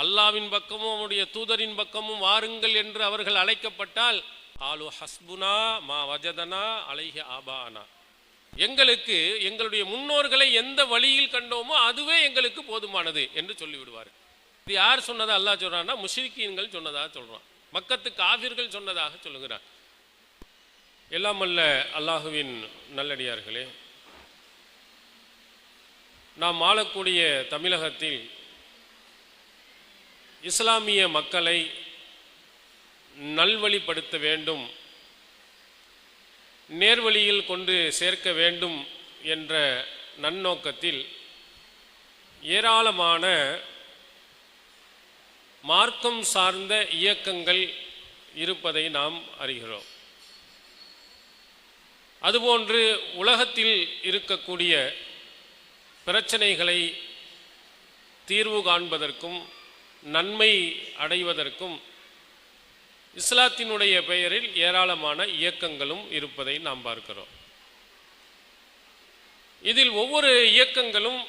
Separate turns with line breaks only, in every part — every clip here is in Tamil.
அல்லாவின் பக்கமும் அவனுடைய தூதரின் பக்கமும் வாருங்கள் என்று அவர்கள் அழைக்கப்பட்டால் ஆலு ஹஸ்புனா மா வஜதனா அலைஹி ஆபானா, எங்களுக்கு எங்களுடைய முன்னோர்களை எந்த வழியில் கண்டோமோ அதுவே எங்களுக்கு போதுமானது என்று சொல்லிவிடுவார். இது யார் சொன்னதா அல்லாஹ் சொல்றான்னா, முஷ்ரிக்கீன்கள் சொன்னதாக சொல்றான், மக்கத்து காஃபிர்கள் சொன்னதாக சொல்லுகிறார். எல்லாம் அல்ல அல்லாஹுவின் நல்லடியார்களே, நாம் ஆளக்கூடிய தமிழகத்தில் இஸ்லாமிய மக்களை நல்வழிப்படுத்த வேண்டும், நேர்வழியில் கொண்டு சேர்க்க வேண்டும் என்ற நன்னோக்கத்தில் ஏராளமான மார்க்கம் சார்ந்த இயக்கங்கள் இருப்பதை நாம் அறிகிறோம். அதுபோன்று உலகத்தில் இருக்கக்கூடிய பிரச்சனைகளை தீர்வு காண்பதற்கும் நன்மை அடைவதற்கும் இஸ்லாத்தினுடைய பெயரில் ஏராளமான இயக்கங்களும் இருப்பதை நாம் பார்க்கிறோம். இதில் ஒவ்வொரு இயக்கங்களும்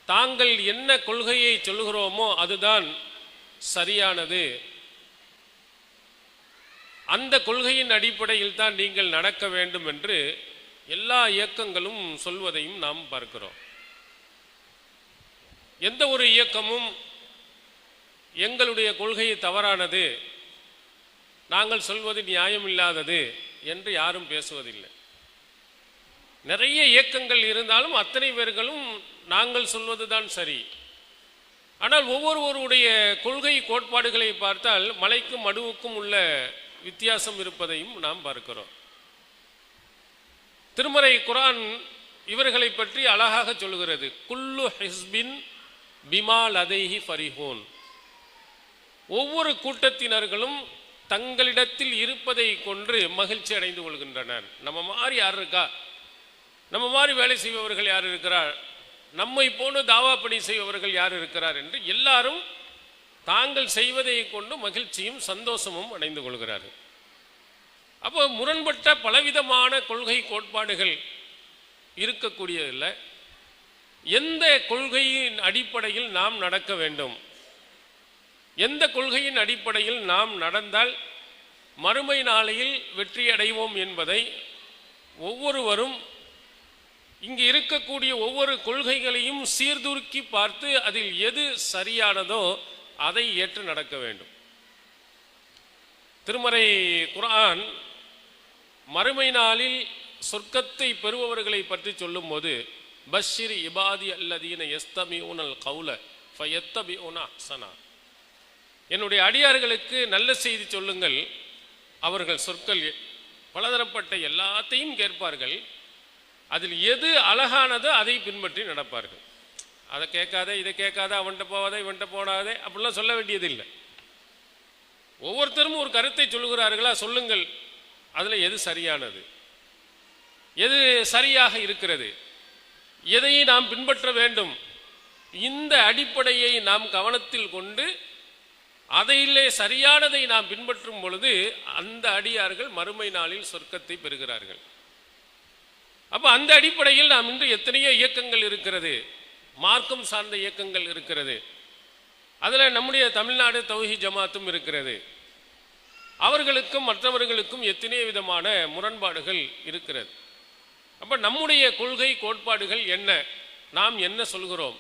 தாங்கள் என்ன கொள்கையை சொல்கிறோமோ அதுதான் சரியானது, அந்த கொள்கையின் அடிப்படையில் தான் நீங்கள் நடக்க வேண்டும் என்று எல்லா இயக்கங்களும் சொல்வதையும் நாம் பார்க்கிறோம். எந்த ஒரு இயக்கமும் எங்களுடைய கொள்கை தவறானது, நாங்கள் சொல்வது நியாயமில்லாதது என்று யாரும் பேசுவதில்லை. நிறைய இயக்கங்கள் இருந்தாலும் அத்தனை பேர்களும் நாங்கள் சொல்வதுதான் சரி. ஆனால் ஒவ்வொருவருடைய கொள்கை கோட்பாடுகளை பார்த்தால் மலைக்கும் மடுவுக்கும் உள்ள வித்தியாசம் இருப்பதையும் நாம் பார்க்கிறோம். திருமறை குர்ஆன் இவர்களை பற்றி அழகாக சொல்கிறது. குல்லு ஹிஸ்பின் பிமா லதைஹி ஃபரிஹூன், ஒவ்வொரு கூட்டத்தினர்களும் தங்களிடத்தில் இருப்பதை கொண்டு மகிழ்ச்சி அடைந்து கொள்கின்றனர். நம்ம மாதிரி யார் இருக்கா, நம்ம மாதிரி வேலை செய்பவர்கள் யார் இருக்கிறார், நம்மை போன தாவா பணி செய்பவர்கள் யார் இருக்கிறார் என்று எல்லாரும் தாங்கள் செய்வதை கொண்டு மகிழ்ச்சியும் சந்தோஷமும் அடைந்து கொள்கிறார்கள். அப்போ முரண்பட்ட பலவிதமான கொள்கை கோட்பாடுகள் இருக்கக்கூடியதில்லை. எந்த கொள்கையின் அடிப்படையில் நாம் நடக்க வேண்டும், எந்த கொள்கையின் அடிப்படையில் நாம் நடந்தால் மறுமை நாளையில் வெற்றி அடைவோம் என்பதை ஒவ்வொருவரும் இங்கு இருக்கக்கூடிய ஒவ்வொரு கொள்கைகளையும் சீர்தூக்கி பார்த்து அதில் எது சரியானதோ அதை ஏற்று நடக்க வேண்டும். திருமறை குர்ஆன் மறுமை நாளில் சொர்க்கத்தை பெறுபவர்களை பற்றி சொல்லும் போது பஷ்ஷிர் இபாதி அல்லதீன யஸ்தமிஊனல் கௌல ஃபயத்தபிஊன அஹ்ஸனா, என்னுடைய அடியார்களுக்கு நல்ல செய்தி சொல்லுங்கள், அவர்கள் சொற்கள் பலதரப்பட்ட எல்லாத்தையும் கேட்பார்கள், அதில் எது அழகானதோ அதை பின்பற்றி நடப்பார்கள். அதை கேட்காத இதை கேட்காத, அவன்கிட்ட போகாத இவன்கிட்ட போடாதே அப்படிலாம் சொல்ல வேண்டியதில்லை. ஒவ்வொருத்தரும் ஒரு கருத்தை சொல்லுகிறார்களா, சொல்லுங்கள் அதில் எது சரியானது, எது சரியாக இருக்கிறது, எதை நாம் பின்பற்ற வேண்டும், இந்த அடிப்படையை நாம் கவனத்தில் கொண்டு அதையிலே சரியானதை நாம் பின்பற்றும் பொழுது அந்த அடியார்கள் மறுமை நாளில் சொர்க்கத்தை பெறுகிறார்கள். அப்போ அந்த அடிப்படையில் நாம் இன்று எத்தனையோ இயக்கங்கள் இருக்கிறது, மார்க்கம் சார்ந்த இயக்கங்கள் இருக்கிறது. அதில் நம்முடைய தமிழ்நாடு தௌஹீத் ஜமாத்தும் இருக்கிறது. அவர்களுக்கும் மற்றவர்களுக்கும் எத்தனை விதமான முரண்பாடுகள் இருக்கிறது. அப்போ நம்முடைய கொள்கை கோட்பாடுகள் என்ன, நாம் என்ன சொல்கிறோம்,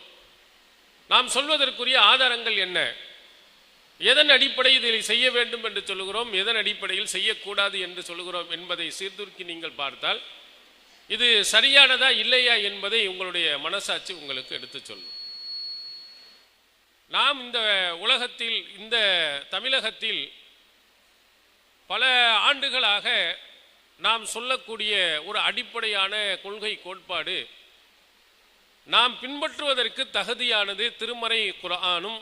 நாம் சொல்வதற்குரிய ஆதாரங்கள் என்ன, எதன் அடிப்படையில் இதை செய்ய வேண்டும் என்று சொல்கிறோம், எதன் அடிப்படையில் செய்யக்கூடாது என்று சொல்கிறோம் என்பதை சீர்தூக்கி நீங்கள் பார்த்தால் இது சரியானதா இல்லையா என்பதை உங்களுடைய மனசாட்சி உங்களுக்கு எடுத்து சொல்லும். நாம் இந்த உலகத்தில், இந்த தமிழகத்தில் பல ஆண்டுகளாக நாம் சொல்லக்கூடிய ஒரு அடிப்படையான கொள்கை கோட்பாடு நாம் பின்பற்றுவதற்கு தகுதியானது திருமறை குர்ஆனும்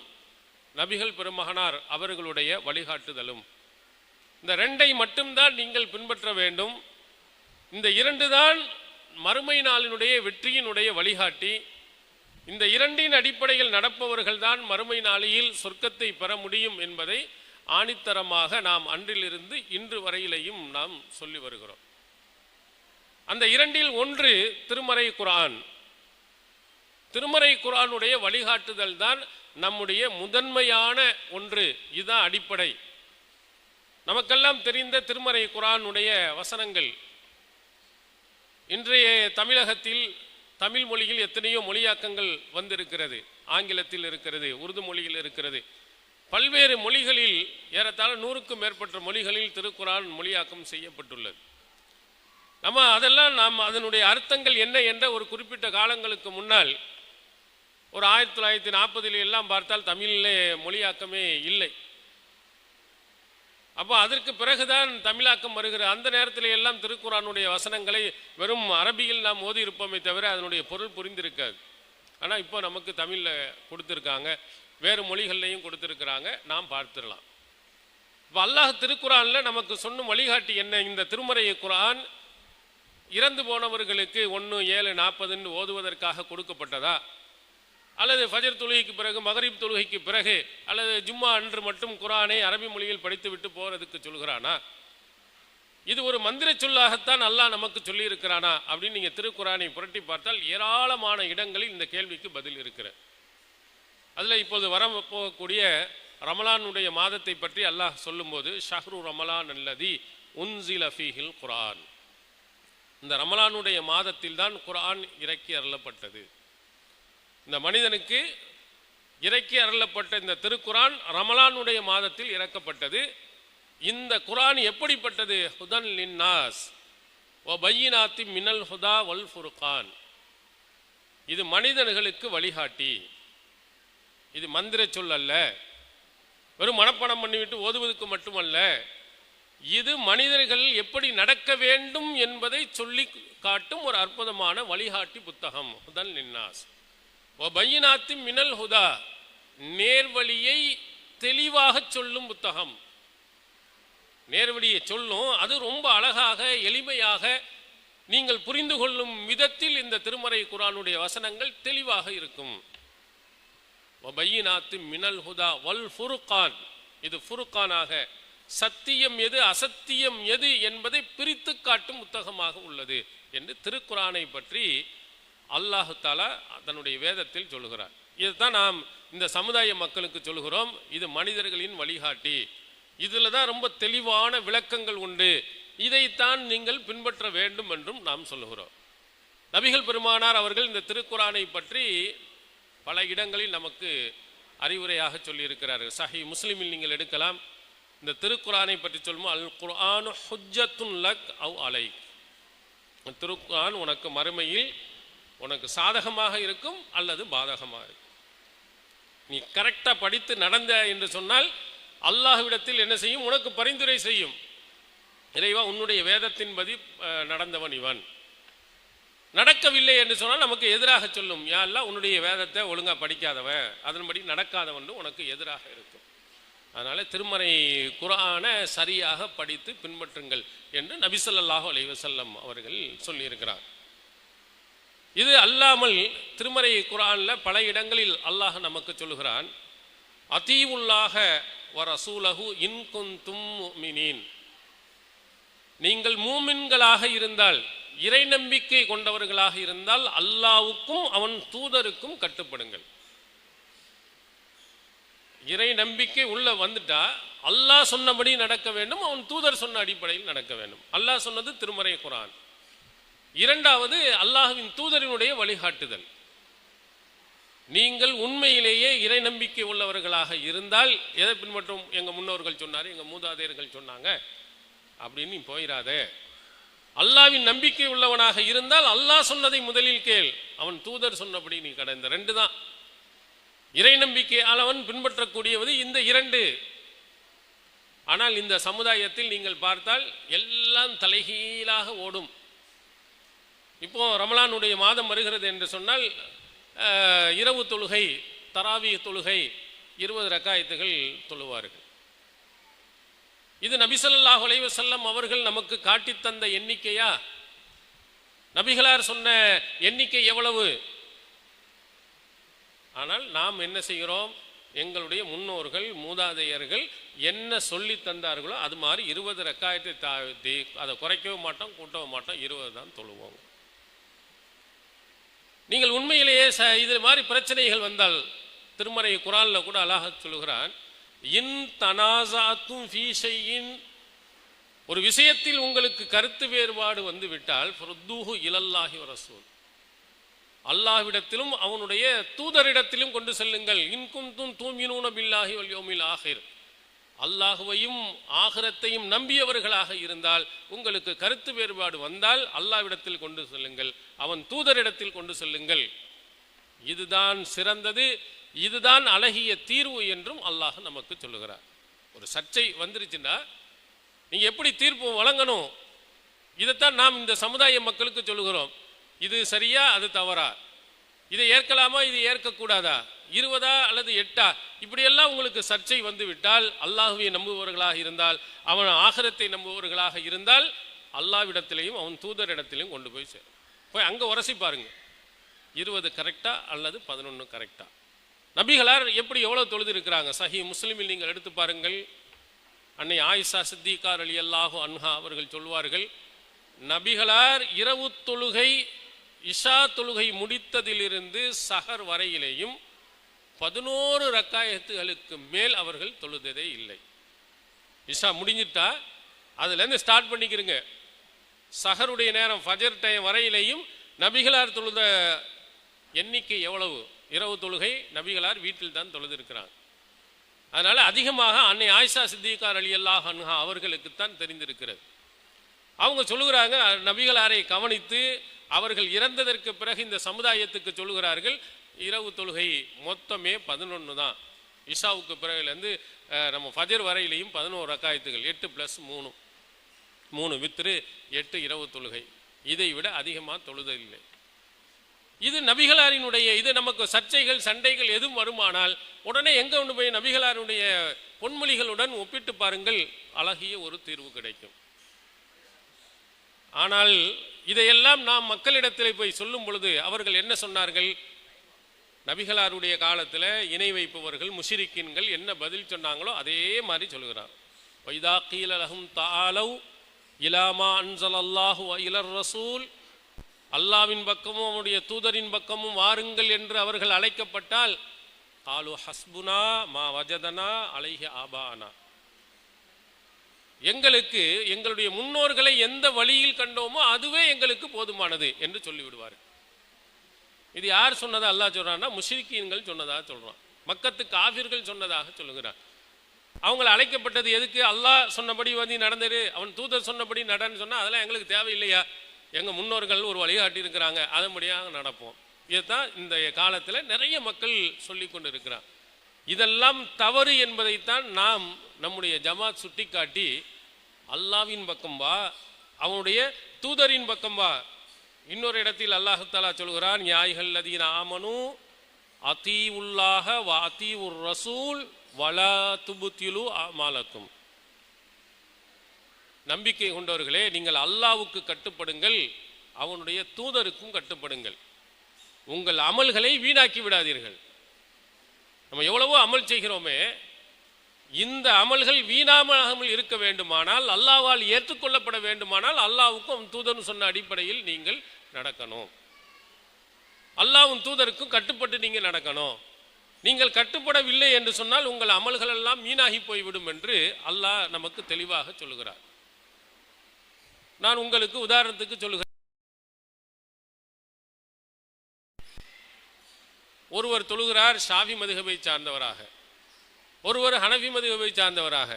நபிகள் பெருமகனார் அவர்களுடைய வழிகாட்டுதலும். இந்த ரெண்டை மட்டும்தான் நீங்கள் பின்பற்ற வேண்டும். இந்த இரண்டு தான் மறுமை நாளினுடைய வெற்றியினுடைய வழிகாட்டி. இந்த இரண்டின் அடிப்படையில் நடப்பவர்கள் தான் மறுமை நாளில் சொர்க்கத்தை பெற முடியும் என்பதை ஆணித்தரமாக நாம் அன்றிலிருந்து இன்று வரையிலையும் நாம் சொல்லி வருகிறோம். அந்த இரண்டில் ஒன்று திருமறை குர்ஆன். திருமறை குர்ஆனுடைய வழிகாட்டுதல் தான் நம்முடைய முதன்மையான ஒன்று. இதுதான் அடிப்படை. நமக்கெல்லாம் தெரிந்த திருமறை குர்ஆனுடைய வசனங்கள் இன்றைய தமிழகத்தில் தமிழ் மொழியில் எத்தனையோ மொழியாக்கங்கள் வந்திருக்கிறது. ஆங்கிலத்தில் இருக்கிறது, உருது மொழியில் இருக்கிறது, பல்வேறு மொழிகளில் ஏறத்தாழ 100க்கும் மேற்பட்ட மொழிகளில் திருக்குர்ஆன் மொழியாக்கம் செய்யப்பட்டுள்ளது. அதெல்லாம் அதனுடைய அர்த்தங்கள் என்ன என்ற ஒரு குறிப்பிட்ட காலங்களுக்கு முன்னால் ஒரு 1940 எல்லாம் பார்த்தால் தமிழிலே மொழியாக்கமே இல்லை. அப்போ அதற்கு பிறகுதான் தமிழாக்கம் வருகிறது. அந்த நேரத்தில் எல்லாம் திருக்குர்ஆனுடைய வசனங்களை வெறும் அரபியில் நாம் ஓதி இருப்போமே தவிர அதனுடைய பொருள் புரிந்திருக்காது. ஆனால் இப்போ நமக்கு தமிழில் கொடுத்துருக்காங்க, வேறு மொழிகள்லையும் கொடுத்துருக்குறாங்க, நாம் பார்த்துடலாம். இப்போ அல்லாஹ் திருக்குர்ஆனில் நமக்கு சொன்ன வழிகாட்டி என்ன? இந்த திருமறை குர்ஆன் இறந்து போனவர்களுக்கு 1-7-40 ஓதுவதற்காக கொடுக்கப்பட்டதா, அல்லது ஃபஜர் தொழுகைக்கு பிறகு, மகரிப் தொழுகைக்கு பிறகு, அல்லது ஜும்மா அன்று மட்டும் குர்ஆனை அரபி மொழியில் படித்துவிட்டு போகிறதுக்கு சொல்கிறானா? இது ஒரு மந்திர சொல்லாகத்தான் அல்லாஹ் நமக்கு சொல்லி இருக்கிறானா அப்படின்னு நீங்கள் திருக்குர்ஆனை புரட்டி பார்த்தால் ஏராளமான இடங்களில் இந்த கேள்விக்கு பதில் இருக்கிறது. அதில் இப்போது வர போகக்கூடிய ரமலானுடைய மாதத்தை பற்றி அல்லாஹ் சொல்லும்போது, ஷஹ்ரு ரமலான் அல்லதி உன்சில ஃபீஹில் குர்ஆன், இந்த ரமலானுடைய மாதத்தில் தான் குர்ஆன் இறக்கி அருளப்பட்டது. இந்த மனிதனுக்கு இறக்கி அருளப்பட்ட இந்த திருக்குர்ஆன் ரமலானுடைய மாதத்தில் இறக்கப்பட்டது. இந்த குர்ஆன் எப்படிப்பட்டது? ஹுதன் லின்னாஸ் வ பையினாத்தி மினல் ஹுதா வல் ஃபுர்கான், இது மனிதர்களுக்கு வழிகாட்டி. இது மந்திர சொல் அல்ல, வெறும் மனப்பாடம் பண்ணிவிட்டு ஓதுவதற்கு மட்டுமல்ல, இது மனிதர்கள் எப்படி நடக்க வேண்டும் என்பதை சொல்லி காட்டும் ஒரு அற்புதமான வழிகாட்டி புத்தகம். ஹுதன் லின்னாஸ் வ பையினாத்தி மினல் ஹுதா, நேர்வழியை தெளிவாக சொல்லும் புத்தகம். நேர்வழியை சொல்லும், அது ரொம்ப அழகாக எளிமையாக நீங்கள் புரிந்து கொள்ளும் விதத்தில் இந்த திருமறை குர்ஆனுடைய வசனங்கள் தெளிவாக இருக்கும். வ பையினாத்தி மினல் ஹுதா வல் ஃபுர்கான், இது ஃபுர்கானாக சத்தியம் எது அசத்தியம் எது என்பதை பிரித்து காட்டும் புத்தகமாக உள்ளது என்று திருக்குர்ஆனை பற்றி அல்லாஹு தஆலா தன்னுடைய வேதத்தில் சொல்லுகிறார். இதுதான் நாம் இந்த சமுதாய மக்களுக்கு சொல்கிறோம், இது மனிதர்களின் வழிகாட்டி, இதில் தான் ரொம்ப தெளிவான விளக்கங்கள் உண்டு, இதைத்தான் நீங்கள் பின்பற்ற வேண்டும் என்றும் நாம் சொல்லுகிறோம். நபிகள் பெருமானார் அவர்கள் இந்த திருக்குர்ஆனை பற்றி பல இடங்களில் நமக்கு அறிவுரையாக சொல்லியிருக்கிறார்கள். சஹீஹ் முஸ்லிமில் நீங்கள் எடுக்கலாம். இந்த திருக்குர்ஆனை பற்றி சொல்லும்போது, அல் குர்ஆனு ஹுஜ்ஜத்துன் லக் அவ் அலைக், திருக்குர்ஆன் உனக்கு மறுமையில் உனக்கு சாதகமாக இருக்கும் அல்லது பாதகமாக இருக்கும். நீ கரெக்டாக படித்து நடந்த என்று சொன்னால் அல்லாஹ்விடத்தில் என்ன செய்யும்? உனக்கு பரிந்துரை செய்யும். இறைவா, உன்னுடைய வேதத்தின்படி நடந்தவன் இவன். நடக்கவில்லை என்று சொன்னால் நமக்கு எதிராக சொல்லும், யா அல்லாஹ் உன்னுடைய வேதத்தை ஒழுங்காக படிக்காதவன், அதன்படி நடக்காதவன் உனக்கு எதிராக இருக்கும். அதனால் திருமறை குர்ஆனை சரியாக படித்து பின்பற்றுங்கள் என்று நபி ஸல்லல்லாஹு அலைஹி வஸல்லம் அவர்கள் சொல்லியிருக்கிறார். இது அல்லாமல் திருமறை குர்ஆனில் பல இடங்களில் அல்லாஹ் நமக்கு சொல்லுகிறான், அதீவுல்லாஹ வ ரசூலஹு இன் குன்தும் முஃமினீன், நீங்கள் மூமின்களாக இருந்தால், இறை நம்பிக்கை கொண்டவர்களாக இருந்தால் அல்லாஹ்வுக்கும் அவன் தூதருக்கும் கட்டுப்படுங்கள். இறை நம்பிக்கை உள்ள வந்துட்டா அல்லாஹ் சொன்னபடி நடக்க வேண்டும், அவன் தூதர் சொன்ன அடிப்படையில் நடக்க வேண்டும். அல்லாஹ் சொன்னது திருமறை குர்ஆன். இரண்டாவது, அல்லாஹ்வின் தூதரினுடைய வழிகாட்டுதல். நீங்கள் உண்மையிலேயே இறை நம்பிக்கை உள்ளவர்களாக இருந்தால் எதை பின்பற்றும்? எங்கள் முன்னோர்கள் சொன்னார், எங்கள் மூதாதையர்கள் சொன்னாங்க அப்படின்னு போயிடாதே. அல்லாஹ்வின் நம்பிக்கை உள்ளவனாக இருந்தால் அல்லாஹ் சொன்னதை முதலில் கேள், அவன் தூதர் சொன்னபடி நீ கடை. இந்த ரெண்டு தான் இறை நம்பிக்கையாளவன் பின்பற்றக்கூடியது, இந்த இரண்டு. ஆனால் இந்த சமுதாயத்தில் நீங்கள் பார்த்தால் எல்லாம் தலைகீழாக ஓடும். இப்போ ரமலானுடைய மாதம் வருகிறது என்று சொன்னால் இரவு தொழுகை, தராவீஹ் தொழுகை 20 ரக்காயத்துகள் தொழுவார்கள். இது நபி ஸல்லல்லாஹு அலைஹி வஸல்லம் அவர்கள் நமக்கு காட்டித்தந்த எண்ணிக்கையா? நபிகளார் சொன்ன எண்ணிக்கை எவ்வளவு? ஆனால் நாம் என்ன செய்கிறோம்? எங்களுடைய முன்னோர்கள் மூதாதையர்கள் என்ன சொல்லி தந்தார்களோ அது மாதிரி 20 ரக்காயத்தை அதை குறைக்கவும் மாட்டோம், கூட்டவும் மாட்டோம், 20 தான் தொழுவோம். நீங்கள் உண்மையிலேயே இது மாதிரி பிரச்சனைகள் வந்தால் திருமறை குரான்ல கூட அல்லாஹ் சொல்லுகிறான், இன் தனாசாத்தும் ஃபீ ஷைஇன், ஒரு விஷயத்தில் உங்களுக்கு கருத்து வேறுபாடு வந்து விட்டால் ஃபருத்தூஹு இலல்லாஹி வ ரசூல், அல்லாஹ்விடத்திலும் அவனுடைய தூதரிடத்திலும் கொண்டு செல்லுங்கள். இன் குன்தும் தூமினூன பில்லாஹி வல் யௌமில் ஆகிர், அல்லாஹுவையும் ஆகிரத்தையும் நம்பியவர்களாக இருந்தால் உங்களுக்கு கருத்து வேறுபாடு வந்தால் அல்லாஹ்விடத்தில் கொண்டு செல்லுங்கள், அவன் தூதரிடத்தில் கொண்டு செல்லுங்கள். இதுதான் சிறந்தது, இதுதான் அழகிய தீர்வு என்றும் அல்லாஹ் நமக்கு சொல்லுகிறார். ஒரு சர்ச்சை வந்துருச்சுன்னா நீங்க எப்படி தீர்ப்பு வழங்கணும், இதைத்தான் நாம் இந்த சமுதாய மக்களுக்கு சொல்லுகிறோம். இது சரியா, அது தவறா, இதை ஏற்கலாமா, இது ஏற்கக்கூடாதா, 20 அல்லது 8, இப்படியெல்லாம் உங்களுக்கு சர்ச்சை வந்து விட்டால், அல்லாஹுவை நம்புபவர்களாக இருந்தால், அவன் ஆகிரத்தை நம்புபவர்களாக இருந்தால் அல்லாஹ்விடத்திலையும் அவன் தூதரிடத்திலையும் கொண்டு போய் சேரும். போய் அங்கே உரசி பாருங்க, 20 கரெக்டா அல்லது 11 கரெக்டா. நபிகளார் எப்படி எவ்வளவு தொழுது இருக்கிறாங்க, சஹி முஸ்லிமில் நீங்கள் எடுத்து பாருங்கள். அன்னை ஆயிஷா சித்திகா ரலியல்லாஹு அன்ஹா அவர்கள் சொல்வார்கள், நபிகளார் இரவு தொழுகை இஷா தொழுகை முடித்ததிலிருந்து சஹர் வரையிலேயும் 11 ரக்காயத்துகளுக்கு மேல் அவர்கள் தொழுததே இல்லை. இஷா முடிஞ்சிட்டா அதுலேருந்து ஸ்டார்ட் பண்ணிக்கிறங்க. சஹருடைய நேரம் ஃபஜர் டைம் வரையிலேயும் நபிகளார் தொழுத எண்ணிக்கை எவ்வளவு, இரவு தொழுகை நபிகளார் வீட்டில் தான் தொழுது இருக்கிறாங்க. அதனால அதிகமாக அன்னை ஆயிஷா சித்திகா ரலியல்லாஹு அன்ஹா அவர்களுக்குத்தான் தெரிந்திருக்கிறது. அவங்க சொல்லுகிறாங்க, நபிகளாரை கவனித்து அவர்கள் இறந்ததற்கு பிறகு இந்த சமுதாயத்துக்கு சொல்லுகிறார்கள், இரவு தொழுகை மொத்தமே 11 தான். இஷாவுக்கு பிறகுலேருந்து நம்ம ஃபஜர் வரையிலையும் 11 ரக்காயத்துகள், 8 + 3 3 வித்ரு 8 இரவு தொழுகை, இதை விட அதிகமாக தொழுதில்லை. இது நபிகளாரினுடைய, இது நமக்கு சர்ச்சைகள் சண்டைகள் எதுவும் வருமானால் உடனே எங்க கொண்டு போய் நபிகளாருடைய பொன்மொழிகளுடன் ஒப்பிட்டு பாருங்கள், அழகிய ஒரு தீர்வு கிடைக்கும். ஆனால் இதையெல்லாம் நாம் மக்களிடத்தில் போய் சொல்லும் பொழுது அவர்கள் என்ன சொன்னார்கள், நபிகளாருடைய காலத்தில் இணை வைப்பவர்கள் முஷ்ரிக்கீன்கள் என்ன பதில் சொன்னாங்களோ அதே மாதிரி சொல்லுகிறார். வைதா கீல லஹும் தஆலவ் இலா மா அன்ஸலல்லாஹு வ இலர் ரசூல், அல்லாவின் பக்கமும் அவனுடைய தூதரின் பக்கமும் வாருங்கள் என்று அவர்கள் அழைக்கப்பட்டால், காலு ஹஸ்புனா மா வஜதனா அலைஹி ஆபானா, எங்களுக்கு எங்களுடைய முன்னோர்களை எந்த வழியில் கண்டோமோ அதுவே எங்களுக்கு போதுமானது என்று சொல்லிவிடுவார். இது யார் சொன்னதா அல்லாஹ் சொல்றான்னா, முஷ்ரிக்கீன்கள் சொன்னதாக சொல்றான், மக்கத்து காஃபிர்கள் சொன்னதாக சொல்லுகிறார். அவங்களை அழைக்கப்பட்டது எதுக்கு, அல்லாஹ் சொன்னபடி வந்து நடந்துரு, அவன் தூதர் சொன்னபடி நடன்னு சொன்னா அதெல்லாம் எங்களுக்கு தேவையில்லையா, எங்கள் முன்னோர்கள் ஒரு வழிகாட்டி இருக்கிறாங்க, அதன்படியாக நடப்போம். இதுதான் இந்த காலத்தில் நிறைய மக்கள் சொல்லி கொண்டு இருக்கிறார். இதெல்லாம் தவறு என்பதைத்தான் நாம் நம்முடைய ஜமாத் சுட்டி காட்டி, அல்லாவின் பக்கம் வா, அவனுடைய தூதரின் பக்கம் வா. இன்னொரு இடத்தில் அல்லாஹ் தஆலா சொல்கிறான், யா அய்யுஹல்லதீன ஆமனூ அதீஉல்லாஹ வ அதீஉர் ரசூல் வலா துப்திலு அமாலக்கும், நம்பிக்கை கொண்டவர்களே நீங்கள் அல்லாஹ்வுக்கு கட்டுப்படுங்கள், அவனுடைய தூதருக்கும் கட்டுப்படுங்கள், உங்கள் அமல்களை வீணாக்கி விடாதீர்கள். நம்ம எவ்வளவோ அமல் செய்கிறோமே, இந்த அமல்கள் வீணாமல் இருக்க வேண்டுமானால், அல்லாஹ்வால் ஏற்றுக்கொள்ளப்பட வேண்டுமானால் அல்லாஹ்வுக்கும் தூதரும் சொன்ன அடிப்படையில் நீங்கள் நடக்கணும், அல்லாஹ்வும் தூதருக்கும் கட்டுப்பட்டு நீங்கள் நடக்கணும். நீங்கள் கட்டுப்படவில்லை என்று சொன்னால் உங்கள் அமல்கள் எல்லாம் வீணாகி போய்விடும் என்று அல்லாஹ் நமக்கு தெளிவாக சொல்லுகிறார். நான் உங்களுக்கு உதாரணத்துக்கு சொல்லுகிறேன். ஒருவர் தொழுகிறார் ஷாஃபி மதுஹபை சார்ந்தவராக, ஒருவர் ஹனஃபி மதுஹபை சார்ந்தவராக,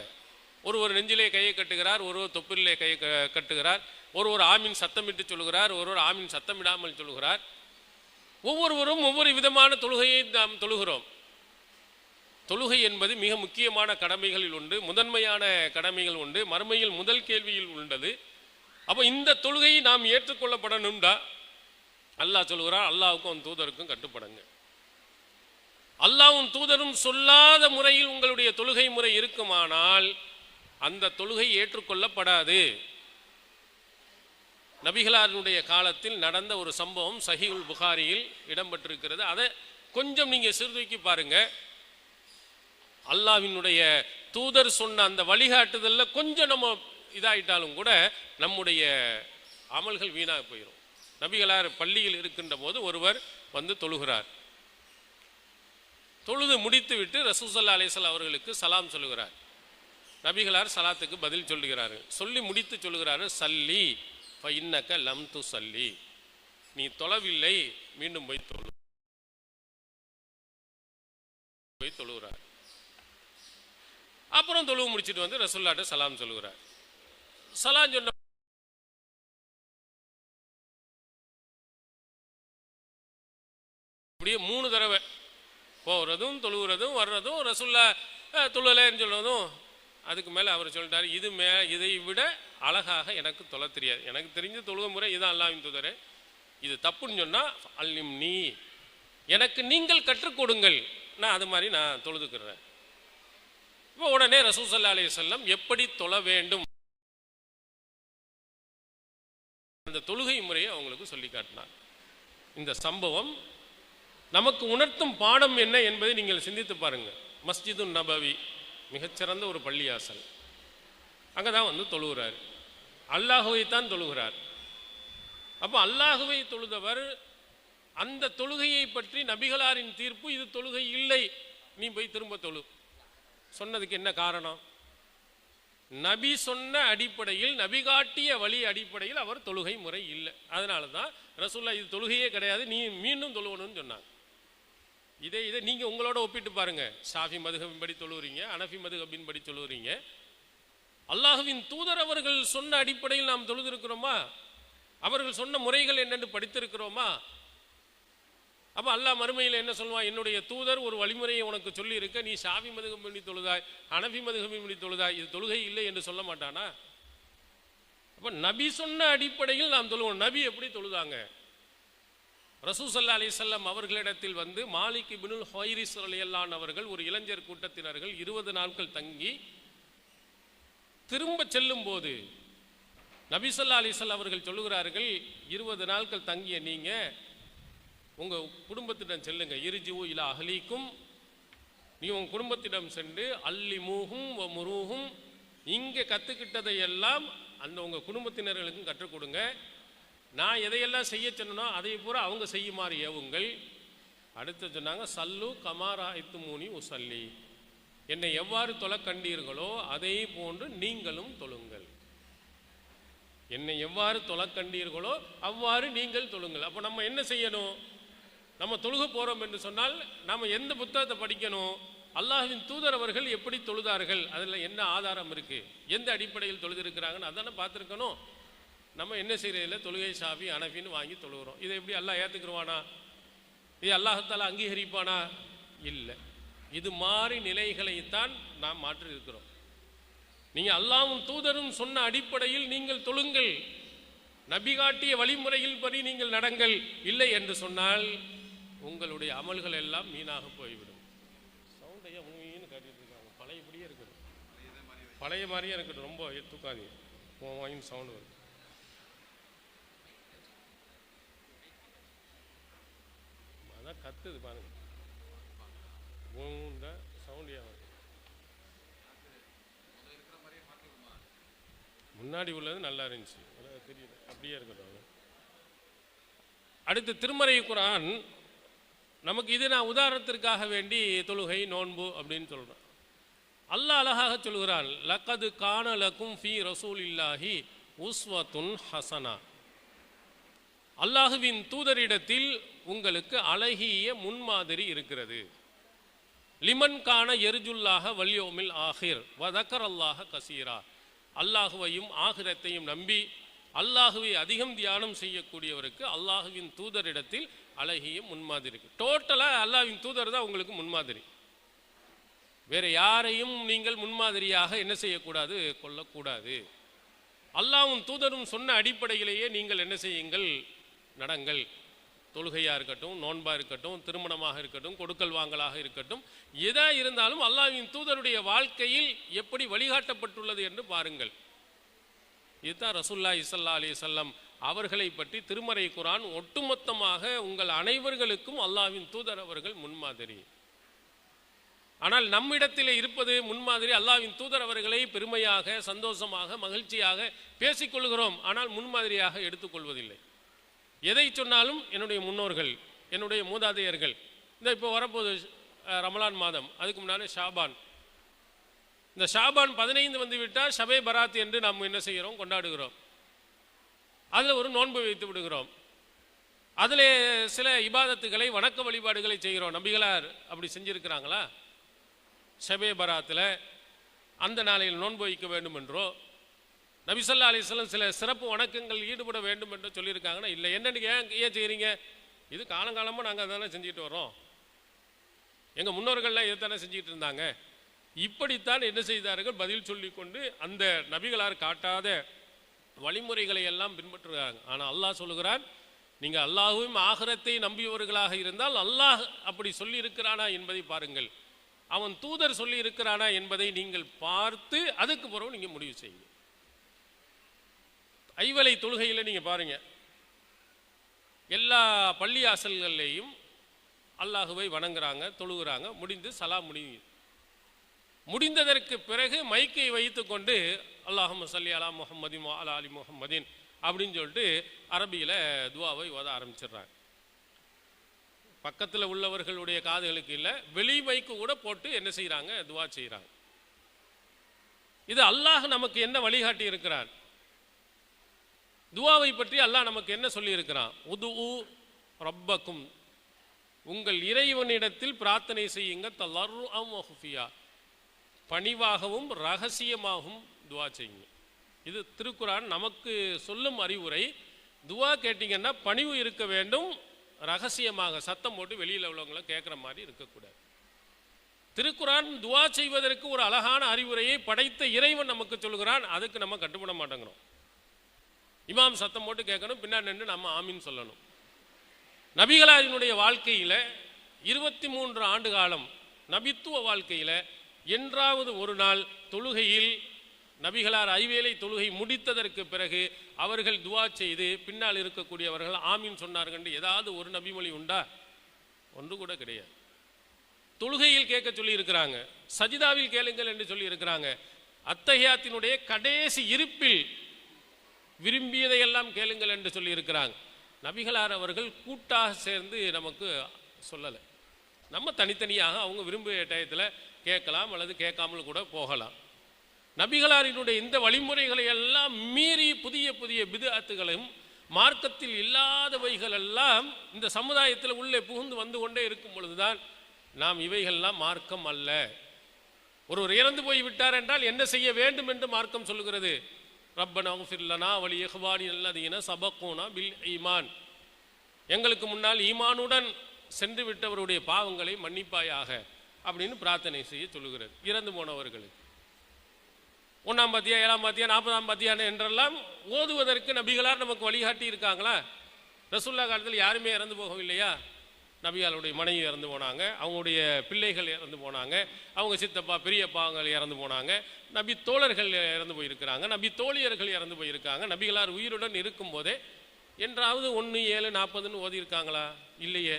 ஒருவர் நெஞ்சிலே கையை கட்டுகிறார், ஒருவர் தொப்பிலே கையை கட்டுகிறார், ஒருவர் ஆமீன் சத்தமிட்டு சொல்லுகிறார், ஒருவர் ஆமீன் சத்தமிடாமல் சொல்லுகிறார். ஒவ்வொருவரும் ஒவ்வொரு விதமான தொழுகையை நாம் தொழுகிறோம். தொழுகை என்பது மிக முக்கியமான கடமைகளில் உண்டு, முதன்மையான கடமைகள் உண்டு, மறுமையில் முதல் கேள்வியில் உள்ளது. அப்போ இந்த தொழுகையை நாம் ஏற்றுக்கொள்ளப்படணும்டா அல்லாஹ் சொல்லுகிறார், அல்லாஹ்வுக்கும் அவன் தூதருக்கும் கட்டுப்படுங்க. அல்லாஹ்வும் தூதரும் சொல்லாத முறையில் உங்களுடைய தொழுகை முறை இருக்குமானால் அந்த தொழுகை ஏற்றுக்கொள்ளப்படாது. நபிகளாருடைய காலத்தில் நடந்த ஒரு சம்பவம் சஹீஹுல் புகாரியில் இடம்பெற்றிருக்கிறது. அதை கொஞ்சம் நீங்க சீர்தூக்கி பாருங்க. அல்லாஹ்வினுடைய தூதர் சொன்ன அந்த வழிகாட்டுதல்ல கொஞ்சம் நம்ம இதாயிட்டாலும் கூட நம்முடைய அமல்கள் வீணாக போயிடும். நபிகளார் பள்ளியில் இருக்கின்ற போது ஒருவர் வந்து தொழுகிறார். தொழுது முடித்து விட்டு ரசூல் ஸல்லல்லாஹு அலைஹி வஸல்லம் அவர்களுக்கு சலாம் சொல்லுகிறார். நபிகளார் சலாத்துக்கு பதில் சொல்லுகிறார்கள். சொல்லி முடித்து சொல்லுகிறார்கள், சல்லி ஃபஇன்னக லம் துஸல்லி, நீ தொழவில்லை, மீண்டும் போய் தொழுகிறார். அப்புறம் தொழுவு முடிச்சுட்டு வந்து ரசூலுல்லாஹ்ட்ட சலாம் சொல்லுகிறார். சலாம் சொன்ன அப்படியே 3 தடவை போகிறதும் தொழுகிறதும் வர்றதும், ரசூல்லா தொழலைன்னு சொல்றதும். அதுக்கு மேலே அவர் சொல்லிட்டார், இதை விட அழகாக எனக்கு தொழ தெரியாது, எனக்கு தெரிஞ்ச தொழுக முறை இதான் அல்லாஹ்வின் தூதரே, இது தப்புன்னு சொன்னால் அல்லிம் நீ, எனக்கு நீங்கள் கற்றுக் கொடுங்கள், நான் அது மாதிரி நான் தொழுதுக்கிறேன். இப்போ உடனே ரசூல் ஸல்லல்லாஹு அலைஹி வஸல்லம் எப்படி தொழ வேண்டும் அந்த தொழுகை முறையை அவங்களுக்கு சொல்லி காட்டினார். இந்த சம்பவம் நமக்கு உணர்த்தும் பாடம் என்ன என்பதை நீங்கள் சிந்தித்து பாருங்கள். மஸ்ஜிது நபவி மிகச்சிறந்த ஒரு பள்ளியாசல், அங்கே தான் வந்து தொழுகிறார், அல்லாஹுவை தான் தொழுகிறார். அப்போ அல்லாஹுவை தொழுதவர், அந்த தொழுகையை பற்றி நபிகளாரின் தீர்ப்பு இது தொழுகை இல்லை, நீ போய் திரும்ப தொழு சொன்னதுக்கு என்ன காரணம்? நபி சொன்ன அடிப்படையில், நபி காட்டிய வழி அடிப்படையில் அவர் தொழுகை முறை இல்லை. அதனால தான் ரசூலுல்லாஹ் இது தொழுகையே கிடையாது, நீ மீண்டும் தொழுவணும்னு சொன்னாங்க. இதை நீங்கள் உங்களோட ஒப்பிட்டு பாருங்க. ஷாஃபி மதுஹபின் படி தொழுகிறீங்க, அனஃபி மதுஹபின் படி தொழுகிறீங்க. அல்லாஹுவின் தூதர் அவர்கள் சொன்ன அடிப்படையில் நாம் தொழுதிருக்கிறோமா? அவர்கள் சொன்ன முறைகள் என்னென்று படித்திருக்கிறோமா? அப்போ அல்லாஹ் மறுமையில் என்ன சொல்லுவான்? என்னுடைய தூதர் ஒரு வழிமுறையை உனக்கு சொல்லி இருக்க, நீ ஷாஃபி மதுஹபின் படி தொழுதாய், அனஃபி மதுஹபின் படி தொழுதாய், இது தொழுகை இல்லை என்று சொல்ல மாட்டானா? அப்போ நபி சொன்ன அடிப்படையில் நாம் தொழுவோம். நபி எப்படி தொழுதாங்க? ரசூல் ஸல்லல்லாஹு அலைஹி வஸல்லம் அவர்களிடத்தில் வந்து மாலிக் இப்னுல் ஹுவைரிஸ் ரலியல்லாஹு அவர்கள் ஒரு இளைஞர் கூட்டத்தினர்கள் 20 நாட்கள் தங்கி திரும்ப செல்லும் போது நபி ஸல்லல்லாஹு அலைஹி வஸல்லம் அவர்கள் சொல்லுகிறார்கள், 20 நாட்கள் தங்கிய நீங்க உங்க குடும்பத்திடம் செல்லுங்க, இர்ஜிஉ இலா அஹ்லீக்கும், நீ உங்க குடும்பத்திடம் சென்று அல்லிமூஹும் வ முரூஹும், இங்கே கற்றுக்கிட்டதை எல்லாம் அந்த உங்கள் குடும்பத்தினர்களுக்கும் கற்றுக் கொடுங்க. நான் எதையெல்லாம் செய்ய சொன்னனோ அதை பூரா அவங்க செய்யுமாறு ஏவுங்கள். அடுத்து சொன்னாங்க, சல்லு கமாரா இத்துமூனி உசல்லி, என்னை எவ்வாறு தொழ கண்டீர்களோ அதை போன்று நீங்களும் தொழுங்கள். என்னை எவ்வாறு தொழ கண்டீர்களோ அவ்வாறு நீங்கள் தொழுங்கள். அப்போ நம்ம என்ன செய்யணும்? நம்ம தொழுக போகிறோம் என்று சொன்னால் நாம் எந்த புத்தகத்தை படிக்கணும்? அல்லாஹ்வின் தூதர் அவர்கள் எப்படி தொழுதார்கள், அதில் என்ன ஆதாரம் இருக்குது, எந்த அடிப்படையில் தொழுதிருக்கிறாங்கன்னு அதானே பார்த்துருக்கணும். நம்ம என்ன செய்யறதில்ல, தொழுகை ஷாஃபி அனஃபின்னு வாங்கி தொழுகிறோம். இதை எப்படி அல்லாஹ் ஏற்றுக்குருவானா? இது அல்லாஹால அங்கீகரிப்பானா? இல்லை. இது மாதிரி நிலைகளைத்தான் நாம் மாற்றி இருக்கிறோம். நீங்கள் அல்லாஹ்வும் தூதரும் சொன்ன அடிப்படையில் நீங்கள் தொழுங்கள், நபி காட்டிய வழிமுறையில் படி நீங்கள் நடங்கள். இல்லை என்று சொன்னால் உங்களுடைய அமல்கள் எல்லாம் வீணாக போய்விடும். சவுண்டையா மூவின்னு காட்டிட்டு இருக்காங்க, பழையபடியே இருக்கட்டும், பழைய மாதிரியே இருக்கட்டும், ரொம்ப தூக்காதீங்க, வாங்கின்னு சவுண்டு வரும். அதான் கத்துது பாருங்க, சவுண்ட் ஏன் முன்னாடி உள்ளது நல்லா இருந்துச்சு, தெரியல, அப்படியே இருக்கட்டும். அடுத்து திருமறை குர்ஆன் நமக்கு இது நான் உதாரணத்திற்காக வேண்டி தொழுகை நோன்பு அப்படின்னு சொல்கிறேன். அல்லாஹ் அழகாக சொல்கிறான், லக்கது கான லக்கும் ஃபீ ரசூலில்லாஹி உஸ்வத்துன் ஹசனா, அல்லாஹுவின் தூதரிடத்தில் உங்களுக்கு அழகிய முன்மாதிரி இருக்கிறது. லிமன் கான எர்ஜுல்லாஹ வல்யோமில் ஆஹிர் வதக்கர் அல்லாஹ கசீரா, அல்லாஹுவையும் ஆகிரத்தையும் நம்பி அல்லாஹுவை அதிகம் தியானம் செய்யக்கூடியவருக்கு அல்லாஹுவின் தூதரிடத்தில் அழகிய முன்மாதிரி இருக்கு. டோட்டலாக அல்லாஹ்வின் தூதர் தான் உங்களுக்கு முன்மாதிரி. வேற யாரையும் நீங்கள் முன்மாதிரியாக என்ன செய்யக்கூடாது, கொள்ளக்கூடாது. அல்லாஹ்வும் தூதரும் சொன்ன அடிப்படையிலேயே நீங்கள் என்ன செய்யுங்கள், நடங்கள். தொழுகையாக இருக்கட்டும், நோன்பாக இருக்கட்டும், திருமணமாக இருக்கட்டும், கொடுக்கல் வாங்கலாக இருக்கட்டும், எதாக இருந்தாலும் அல்லாஹ்வின் தூதருடைய வாழ்க்கையில் எப்படி வழிகாட்டப்பட்டுள்ளது என்று பாருங்கள். இதுதான் ரசூலுல்லாஹி ஸல்லல்லாஹு அலைஹி வஸல்லம் அவர்களை பற்றி திருமறை குர்ஆன் ஒட்டுமொத்தமாக உங்கள் அனைவர்களுக்கும் அல்லாஹ்வின் தூதர் அவர்கள் முன்மாதிரி. ஆனால் நம்மிடத்தில் இருப்பது முன்மாதிரி, அல்லாஹ்வின் தூதர் அவர்களை பெருமையாக, சந்தோஷமாக, மகிழ்ச்சியாக பேசிக்கொள்கிறோம், ஆனால் முன்மாதிரியாக எடுத்துக்கொள்வதில்லை. எதை சொன்னாலும் என்னுடைய முன்னோர்கள், என்னுடைய மூதாதையர்கள். இந்த இப்போ வரப்போது ரமலான் மாதம், அதுக்கு முன்னாலே ஷாபான். இந்த ஷாபான் 15 வந்து விட்டால் ஷபே பராத் என்று நாம் என்ன செய்கிறோம், கொண்டாடுகிறோம். அதில் ஒரு நோன்பு வைத்து விடுகிறோம். அதில் சில இபாதத்துகளை, வணக்க வழிபாடுகளை செய்கிறோம். நபிகளார் அப்படி செஞ்சிருக்கிறாங்களா? ஷபே பராத்தில் அந்த நாளையில் நோன்பு வைக்க வேண்டும் என்றோ, நபி ஸல்லல்லாஹு அலைஹி வஸல்லம் சில சிறப்பு வணக்கங்கள் ஈடுபட வேண்டும் என்று சொல்லியிருக்காங்கன்னா இல்லை. என்னன்னு ஏன் செய்கிறீங்க? இது காலங்காலமாக நாங்கள் அதெல்லாம் செஞ்சுட்டு வரோம், எங்கள் முன்னோர்கள்லாம் இதைத்தானே செஞ்சுட்டு இருந்தாங்க. இப்படித்தான் என்ன செய்தார்கள், பதில் சொல்லி கொண்டு அந்த நபிகளார் காட்டாத வழிமுறைகளை எல்லாம் பின்பற்றுகிறாங்க. ஆனால் அல்லாஹ் சொல்லுகிறான், நீங்கள் அல்லாஹ்வையும் ஆகிரத்தை நம்பியவர்களாக இருந்தால் அல்லாஹ் அப்படி சொல்லி இருக்கிறானா என்பதை பாருங்கள், அவன் தூதர் சொல்லி இருக்கிறானா என்பதை நீங்கள் பார்த்து அதுக்கு பிறகு நீங்கள் முடிவு செய்யுங்க. ஐவலை தொழுகையில் நீங்கள் பாருங்க, எல்லா பள்ளியாசல்கள்லேயும் அல்லாஹுவை வணங்குறாங்க, தொழுகிறாங்க. முடிந்து சலாம் முடிந்ததற்கு பிறகு மைக்கை வைத்து கொண்டு அல்லாஹும்ம ஸல்லி அலா முஹம்மதின் வ அலா அலி முஹம்மதின் அப்படின்னு சொல்லிட்டு அரபியில் துவாவை ஓத ஆரம்பிச்சிடுறாங்க. பக்கத்தில் உள்ளவர்களுடைய காதுகளுக்கு இல்லை, வெளி மைக்கு கூட போட்டு என்ன செய்கிறாங்க, துவா செய்கிறாங்க. இது அல்லாஹ் நமக்கு என்ன வழிகாட்டி இருக்கிறான், துவாவை பற்றி அல்லாஹ் நமக்கு என்ன சொல்லி இருக்கிறான்? உதுஉ ரப்பக்கும், உங்கள் இறைவனிடத்தில் பிரார்த்தனை செய்யுங்க, தலர்ருஅம் வ குஃபியா, பணிவாகவும் ரகசியமாகவும் துவா செய்யுங்க. இது திருக்குரான் நமக்கு சொல்லும் அறிவுரை. துவா கேட்டிங்கன்னா பணிவு இருக்க வேண்டும், ரகசியமாக சத்தம் போட்டு வெளியில் உள்ளவங்களை கேட்குற மாதிரி இருக்கக்கூடாது. திருக்குரான் துவா செய்வதற்கு ஒரு அழகான அறிவுரையை படைத்த இறைவன் நமக்கு சொல்கிறான். அதுக்கு நம்ம கட்டுப்பட மாட்டேங்கிறோம். இமாம் சத்தம் போட்டு கேட்கணும், பின்னாடி நின்று நம்ம ஆமீன் சொல்லணும். நபிகளாரினுடைய வாழ்க்கையில் 23 ஆண்டு காலம் நபித்துவ வாழ்க்கையில் என்றாவது ஒரு நாள் தொழுகையில் நபிகளார் ஐவேளை தொழுகை முடித்ததற்கு பிறகு அவர்கள் துவா செய்து பின்னால் இருக்கக்கூடியவர்கள் ஆமீன் சொன்னார்கள் ஏதாவது ஒரு நபிமொழி உண்டா? ஒன்று கூட கிடையாது. தொழுகையில் கேட்க சொல்லி இருக்கிறாங்க, சஜிதாவில் கேளுங்கள் என்று சொல்லி இருக்கிறாங்க. அத்தஹியாத்தினுடைய கடைசி இருப்பில் விரும்பியதையெல்லாம் கேளுங்கள் என்று சொல்லி இருக்கிறாங்க. நபிகளார் அவர்கள் கூட்டாக சேர்ந்து நமக்கு சொல்லலை. நம்ம தனித்தனியாக அவங்க விரும்பிய டயத்தில் கேட்கலாம் அல்லது கேட்காமல் கூட போகலாம். நபிகளாரினுடைய இந்த வழிமுறைகளை எல்லாம் மீறி புதிய புதிய பித்அத்துகளும் மார்க்கத்தில் இல்லாதவைகள் எல்லாம் இந்த சமுதாயத்தில் உள்ளே புகுந்து வந்து கொண்டே இருக்கும் பொழுதுதான் நாம் இவைகள்லாம் மார்க்கம் அல்ல. ஒருவர் இறந்து போய் விட்டார் என்றால் என்ன செய்ய வேண்டும் என்று மார்க்கம் சொல்லுகிறது. ரப்பனா இக்ஃபிர் லனா வ லிஇஹ்வானினா அல்லதீன சபகூனா பில் ஈமான், எங்களுக்கு முன்னால் ஈமானுடன் சென்று விட்டவருடைய பாவங்களை மன்னிப்பாயாக அப்படின்னு பிரார்த்தனை செய்ய சொல்லுகிறது. இறந்து போனவர்களுக்கு 1ஆம் பாத்தியா 7ஆம் பாத்தியா 40ஆம் பாத்தியான்னு என்றெல்லாம் ஓதுவதற்கு நபிகளார் நமக்கு வழிகாட்டி இருக்காங்களா? ரசூலுல்லாஹ் காலத்தில் யாருமே இறந்து போகவில்லையா? நபிகளுடைய மனைவி இறந்து போனாங்க, அவங்களுடைய பிள்ளைகள் இறந்து போனாங்க, அவங்க சித்தப்பா பெரியப்பாங்கள் இறந்து போனாங்க, நபி தோழர்கள் இறந்து போயிருக்கிறாங்க, நபி தோழியர்கள் இறந்து போயிருக்காங்க. நபிகளார் உயிருடன் இருக்கும் போதே என்றாவது 1, 7, 40ன்னு ஓதியிருக்காங்களா? இல்லையே.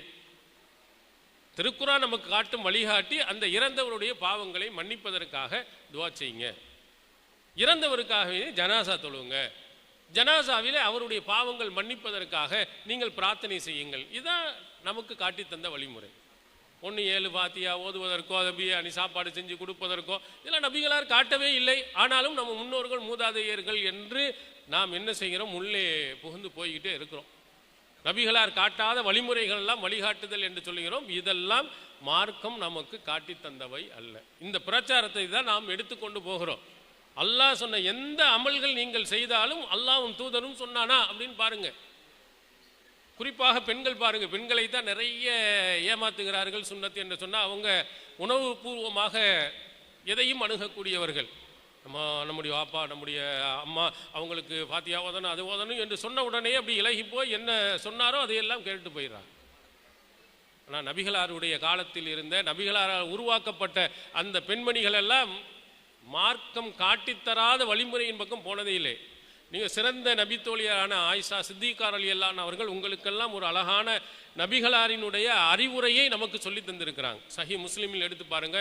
திருக்குரான் நமக்கு காட்டும் வழிகாட்டி அந்த இறந்தவருடைய பாவங்களை மன்னிப்பதற்காக துவா செய்யுங்க. இறந்தவருக்காகவே ஜனாசா தொழுவுங்க, ஜனாசாவிலே அவருடைய பாவங்கள் மன்னிப்பதற்காக நீங்கள் பிரார்த்தனை செய்யுங்கள். இதுதான் நமக்கு காட்டி தந்த வழிமுறை. 1, 7 பாத்தியா ஓதுவதற்கோ அதை சாப்பாடு செஞ்சு கொடுப்பதற்கோ இதெல்லாம் நபிகளார் காட்டவே இல்லை. ஆனாலும் நம்ம முன்னோர்கள் மூதாதையர்கள் என்று நாம் என்ன செய்கிறோம், உள்ளே புகுந்து போய்கிட்டே இருக்கிறோம். நபிகளார் காட்டாத வழிமுறைகள் எல்லாம் வழிகாட்டுதல் என்று சொல்லுகிறோம். இதெல்லாம் மார்க்கம் நமக்கு காட்டி தந்தவை அல்ல. இந்த பிரச்சாரத்தை தான் நாம் எடுத்துக்கொண்டு போகிறோம். அல்லாஹ் சொன்ன எந்த அமல்கள் நீங்கள் செய்தாலும் அல்லாஹ்வும் தூதரும் சொன்னானா அப்படின்னு பாருங்க. குறிப்பாக பெண்கள் பாருங்க, பெண்களை தான் நிறைய ஏமாத்துகிறார்கள். சுன்னத்து என்று சொன்னால் அவங்க உணவு பூர்வமாக எதையும் அணுகக்கூடியவர்கள். நம்முடைய வாப்பா நம்முடைய அம்மா அவங்களுக்கு பாத்தியா ஓதணும் அது ஓதணும் என்று சொன்ன உடனே அப்படி இலகி போய் என்ன சொன்னாரோ அதையெல்லாம் கேட்டு போயிடுறாங்க. ஆனால் நபிகளாருடைய காலத்தில் இருந்த நபிகளாரால் உருவாக்கப்பட்ட அந்த பெண்மணிகள் எல்லாம் மார்க்கம் காட்டித்தராத வழிமுறையின் பக்கம் போனதே இல்லை. நீங்கள் சிறந்த நபித்தோழியரான ஆயிஷா சித்திகா ரலியல்லாஹு அன்ஹா அவர்கள் உங்களுக்கெல்லாம் ஒரு அழகான நபிகளாரினுடைய அறிவுரையை நமக்கு சொல்லி தந்திருக்கிறாங்க. சஹி முஸ்லிமில் எடுத்து பாருங்க.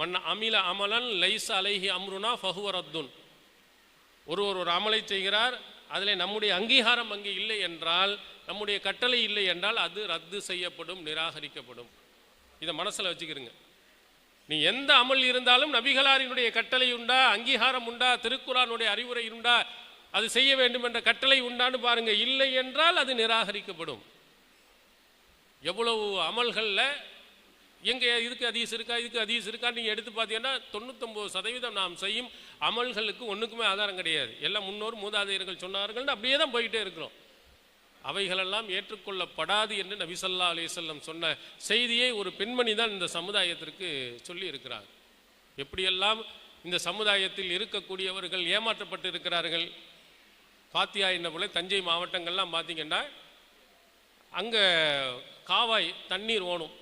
மன் அமில அமலன் லைஸ அலைஹி அம்ருனா ஃபஹுவ ரத்துன். ஒரு அமலை செய்கிறார், அதில் நம்முடைய அங்கீகாரம் அங்கே இல்லை என்றால், நம்முடைய கட்டளை இல்லை என்றால் அது ரத்து செய்யப்படும், நிராகரிக்கப்படும். இதை மனசில் வச்சுக்கிறங்க. நீ எந்த அமல் இருந்தாலும் நபிகளாரினுடைய கட்டளை உண்டா, அங்கீகாரம் உண்டா, திருக்குரானுடைய அறிவுரை உண்டா, அது செய்ய வேண்டும் என்ற கட்டளை உண்டான்னு பாருங்க. இல்லை என்றால் அது நிராகரிக்கப்படும். எவ்வளவு அமல்களில் எங்கே இதுக்கு ஹதீஸ் இருக்கா, இதுக்கு ஹதீஸ் இருக்கா நீங்கள் எடுத்து பார்த்தீங்கன்னா 99% நாம் செய்யும் அமல்களுக்கு ஒன்றுக்குமே ஆதாரம் கிடையாது. எல்லாம் முன்னோர் மூதாதையர்கள் சொன்னார்கள்னு அப்படியே தான் போயிட்டே இருக்கிறோம். அவைகளெல்லாம் ஏற்றுக்கொள்ளப்படாது என்று நபி ஸல்லல்லாஹு அலைஹி வஸல்லம் சொன்ன செய்தியை ஒரு பெண்மணி தான் இந்த சமுதாயத்திற்கு சொல்லி இருக்கிறார். எப்படியெல்லாம் இந்த சமுதாயத்தில் இருக்கக்கூடியவர்கள் ஏமாற்றப்பட்டு இருக்கிறார்கள். பாத்தியா என்ன போல தஞ்சை மாவட்டங்கள்லாம் பார்த்தீங்கன்னா அங்கே காவாய் தண்ணீர் ஓணும்,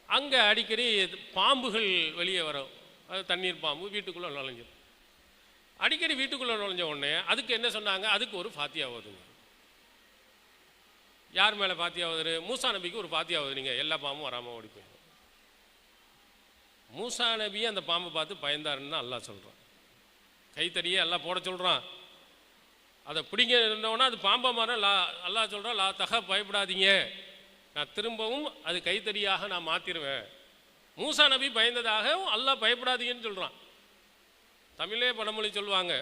அங்கே அடிக்கடி பாம்புகள் வெளியே வரும். அது தண்ணீர் பாம்பு வீட்டுக்குள்ளே நுழைஞ்சிடும். அடிக்கடி வீட்டுக்குள்ளே நுழைஞ்ச உடனே அதுக்கு என்ன சொன்னாங்க, அதுக்கு ஒரு ஃபாத்தியா ஓதுங்க. யார் மேலே ஃபாத்தியா ஓதுரு? மூசா நபிக்கு ஒரு ஃபாத்தியா ஓதுனீங்க, எல்லா பாம்பும் வராமல் ஓடி போயிடும். மூசா நபியை அந்த பாம்பை பார்த்து பயந்தாருன்னு அல்லாஹ் சொல்கிறான். கைத்தடியே எல்லாம் போட சொல்கிறான். அதை பிடிங்க இருந்தோன்னா அது பாம்பா மாற அல்லாஹ் சொல்கிறான், லா தக பயப்படாதீங்க, நான் திரும்பவும் அது கைத்தடியாக நான் மாற்றிடுவேன். மூசா நபி பயந்ததாக அல்லாஹ் பயப்படாதீங்கன்னு சொல்கிறான். தமிழே பழமொழி சொல்லுவாங்க,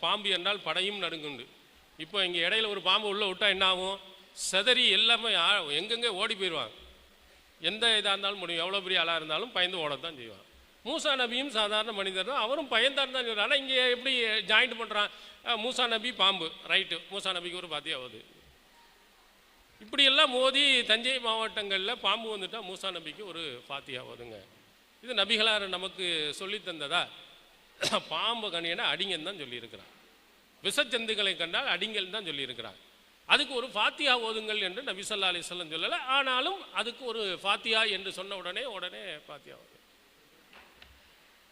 பாம்பு என்றால் படையும் நடுங்குண்டு. இப்போ இங்கே இடையில ஒரு பாம்பு உள்ளே விட்டால் என்ன ஆகும்? செதறி எல்லாமே எங்கெங்கே ஓடி போயிடுவாங்க. எந்த இதாக இருந்தாலும் முடியும், எவ்வளோ பெரிய ஆளாக இருந்தாலும் பயந்து ஓடத்தான் செய்வான். மூசா நபியும் சாதாரண மனிதர் தான், அவரும் பயந்தார் தான் சொல்கிறான். ஆனால் இங்கே எப்படி ஜாயிண்ட் பண்ணுறான்? மூசா நபி பாம்பு, ரைட்டு, மூசா நபிக்கு ஒரு பாத்தியா ஆகுது. இப்படியெல்லாம் மோதி தஞ்சை மாவட்டங்களில் பாம்பு வந்துட்டால் மூசா நபிக்கு ஒரு ஃபாத்தியா ஓதுங்க. இது நபிகளார் நமக்கு சொல்லி தந்ததா? பாம்பு கணியனா அடிங்கன்னு தான் சொல்லியிருக்கிறார். விஷச்சந்துக்களை கண்டால் அடிங்கல் தான் சொல்லியிருக்கிறார். அதுக்கு ஒரு ஃபாத்தியா ஓதுங்கள் என்று நபி ஸல்லல்லாஹு அலைஹி வஸல்லம் சொல்லலை. ஆனாலும் அதுக்கு ஒரு ஃபாத்தியா என்று சொன்ன உடனே ஃபாத்தியா ஓது.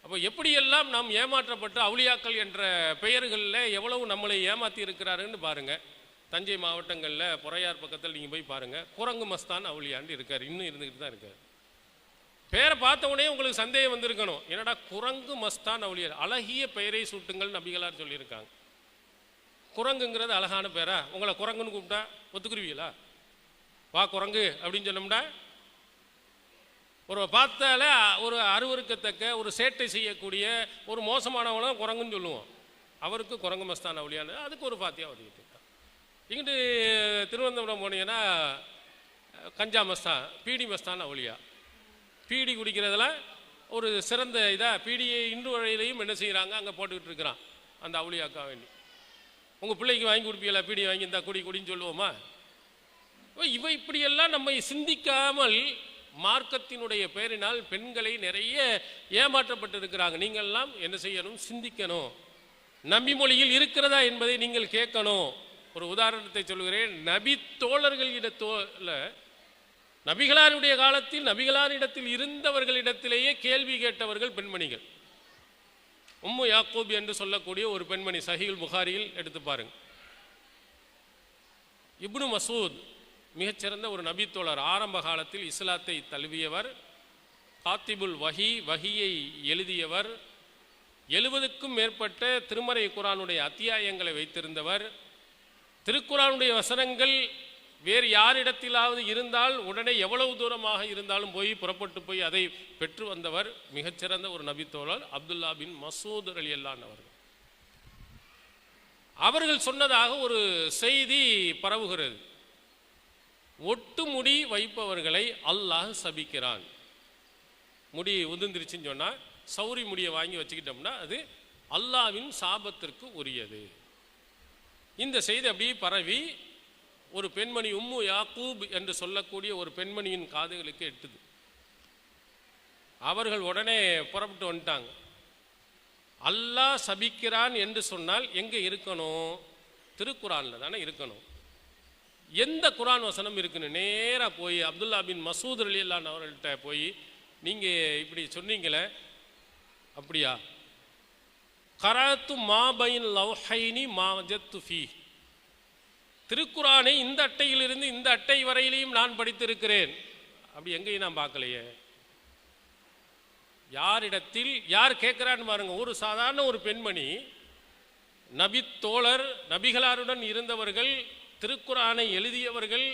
அப்போ எப்படியெல்லாம் நாம் ஏமாற்றப்பட்ட அவுலியாக்கள் என்ற பெயர்களில் எவ்வளவு நம்மளை ஏமாற்றி இருக்கிறாருன்னு பாருங்கள். தஞ்சை மாவட்டங்களில் பொறையார் பக்கத்தில் நீங்கள் போய் பாருங்கள், குரங்கு மஸ்தான் அவுலியான்னு இருக்கார், இன்னும் இருந்துக்கிட்டு தான் இருக்கார். பேரை பார்த்த உடனே உங்களுக்கு சந்தேகம் வந்திருக்கணும், என்னடா குரங்கு மஸ்தான் அவுலியார், அழகிய பெயரை சூட்டுங்கள் நபிகளார் சொல்லியிருக்காங்க. குரங்குங்கிறது அழகான பேரா? உங்களை குரங்குன்னு கூப்பிட்டா ஒத்துக்குருவீங்களா? வா குரங்கு அப்படின்னு சொன்னோம்னா ஒரு பார்த்தால ஒரு அருவருக்கத்தக்க ஒரு சேட்டை செய்யக்கூடிய ஒரு மோசமானவங்களும் குரங்குன்னு சொல்லுவோம். அவருக்கு குரங்கு மஸ்தான் அவுலியான்னு அதுக்கு ஒரு ஃபாத்தியா ஒதுக்கிட்டு இருக்கான். இங்கிட்டு திருவனந்தபுரம் போனீங்கன்னா கஞ்சா மஸ்தான், பீடி மஸ்தான் அவுலியா. பீடி குடிக்கிறதுல ஒரு சிறந்த இதாக பீடியை இன்று வரையிலையும் என்ன செய்கிறாங்க, அங்கே போட்டுக்கிட்டு இருக்கிறான் அந்த அவுலியாக்கா வேண்டி. உங்கள் பிள்ளைக்கு வாங்கி கொடுப்பீங்களா பீடி வாங்கி இந்த குடி குடின்னு சொல்லுவோமா? இவை இப்படியெல்லாம் நம்மை சிந்திக்காமல் மார்க்கத்தினுடைய பெயரினால் பெண்களை நிறைய ஏமாற்றப்பட்டிருக்கிறாங்க. நீங்கள்லாம் என்ன செய்யணும்? சிந்திக்கணும். நபி மொழியில் இருக்கிறதா என்பதை நீங்கள் கேட்கணும். ஒரு உதாரணத்தை சொல்கிறேன். நபி தோழர்களிடத்தோல நபிகளாருடைய காலத்தில் நபிகளாரிடத்தில் இருந்தவர்களிடத்திலேயே கேள்வி கேட்டவர்கள் பெண்மணிகள். உம்மு யாக்கூப் என்று சொல்லக்கூடிய ஒரு பெண்மணி, சஹீஹுல் புகாரியில் எடுத்து பாருங்க. இப்னு மசூத் மிகச்சிறந்த ஒரு நபித்தோழர், ஆரம்ப காலத்தில் இஸ்லாத்தை தழுவியவர், காத்திபுல் வஹியை எழுதியவர், 70க்கும் மேற்பட்ட திருமறை குர்ஆனுடைய அத்தியாயங்களை வைத்திருந்தவர், திருக்குர்ஆனுடைய வசனங்கள் வேறு யாரிடத்திலாவது இருந்தால் உடனே எவ்வளவு தூரமாக இருந்தாலும் புறப்பட்டு போய் அதை பெற்று வந்தவர் மிகச்சிறந்த ஒரு நபித்தோழர் அப்துல்லா பின் மசூத் ரலியல்லாஹு அன்ஹு. அவர்கள் சொன்னதாக ஒரு செய்தி பரவுகிறது. ஒட்டு முடி வைப்பவர்களை அல்லாஹ் சபிக்கிறான். முடி உதிர்ந்துருச்சுன்னு சொன்னால் சௌரி முடியை வாங்கி வச்சுக்கிட்டோம்னா அது அல்லாஹ்வின் சாபத்திற்கு உரியது. இந்த செய்தி அப்படியே பரவி ஒரு பெண்மணி உம்மு யாக்கூப் என்று சொல்லக்கூடிய ஒரு பெண்மணியின் காதுகளுக்கு எட்டுது. அவர்கள் உடனே புறப்பட்டு வந்துட்டாங்க. அல்லாஹ் சபிக்கிறான் என்று சொன்னால் எங்கே இருக்கணும்? திருக்குர்ஆனில் தானே இருக்கணும். எந்த குர்ஆன் வசனம் இருக்குன்னு நேராக போய் அப்துல்லா பின் மசூத் ரலியல்லாஹு அன்ஹு அவர்கள்ட்ட போய், நீங்கள் இப்படி சொன்னீங்களே அப்படியா? கராத்து மாபைன் லவ்ஹைனி மாஜத்து ஃபீ, திருக்குர்ஆனை இந்த அட்டையிலிருந்து இந்த அட்டை வரையிலையும் நான் படித்திருக்கிறேன். அப்படி எங்கேயும் நான் பார்க்கலையே. யாரிடத்தில் யார் கேட்குறான்னு பாருங்க. ஒரு சாதாரண ஒரு பெண்மணி நபி தோழர், நபிகளாருடன் இருந்தவர்கள், திருக்குரானை எழுதியவர்கள்,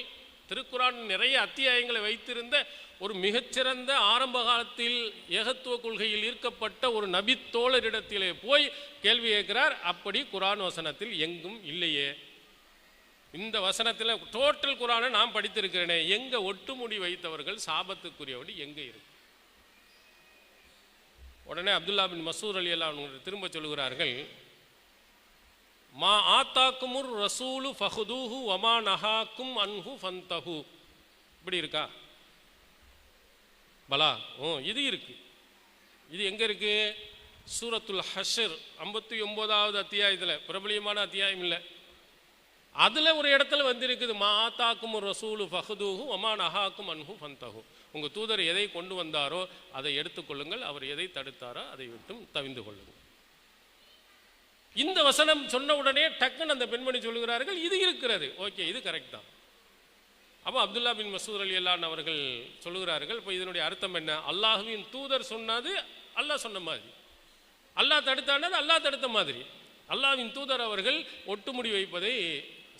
திருக்குரான் நிறைய அத்தியாயங்களை வைத்திருந்த ஒரு மிகச்சிறந்த ஆரம்ப காலத்தில் ஏகத்துவ கொள்கையில் ஈர்க்கப்பட்ட ஒரு நபி தோழரிடத்திலே போய் கேள்வி கேட்கிறார். அப்படி குரான் வசனத்தில் எங்கும் இல்லையே. இந்த வசனத்தில் டோட்டல் குரானை நான் படித்திருக்கிறேனே, எங்க ஒட்டுமுடி வைத்தவர்கள் சாபத்துக்குரியபடி எங்க இருக்கு? உடனே அப்துல்லா பின் மசூத் ரலியல்லாஹு அன்ஹு திரும்ப சொல்கிறார்கள், மா ஆத்தாக்குமுர் ரசூலு ஃபஹுதூஹு வமா நஹாக்கும் அன்ஹு ஃபந்தஹு. இப்படி இருக்கா? பலா, இது இருக்கு. இது எங்க இருக்கு? சூரத்துல் ஹஷ்ர் 59வது அத்தியாயத்தில், பிரபலியமான அத்தியாயம் இல்லை, அதுல ஒரு இடத்துல வந்திருக்குது, மா ஆத்தாக்கும் ரசூலு ஃபஹுதூஹு வமா நஹாக்கும் அன்ஹு ஃபந்தஹு. உங்க தூதர் எதை கொண்டு வந்தாரோ அதை எடுத்துக்கொள்ளுங்கள், அவர் எதை தடுத்தாரோ அதை விட்டும் தவிந்து கொள்ளுங்கள். இந்த வசனம் சொன்ன உடனே டக்குன்னு அந்த பெண்மணி சொல்லுகிறார்கள், இது இருக்கிறது, ஓகே, இது கரெக்ட் தான். அப்போ அப்துல்லா பின் மசூத் ரலியல்லாஹு அன்ஹு அவர்கள் சொல்லுகிறார்கள், இப்போ இதனுடைய அர்த்தம் என்ன? அல்லாஹ்வின் தூதர் சொன்னது அல்லாஹ் சொன்ன மாதிரி, அல்லாஹ் தடுத்தானது அல்லாஹ் தடுத்த மாதிரி. அல்லாஹ்வின் தூதர் அவர்கள் ஒட்டுமுடி வைப்பதை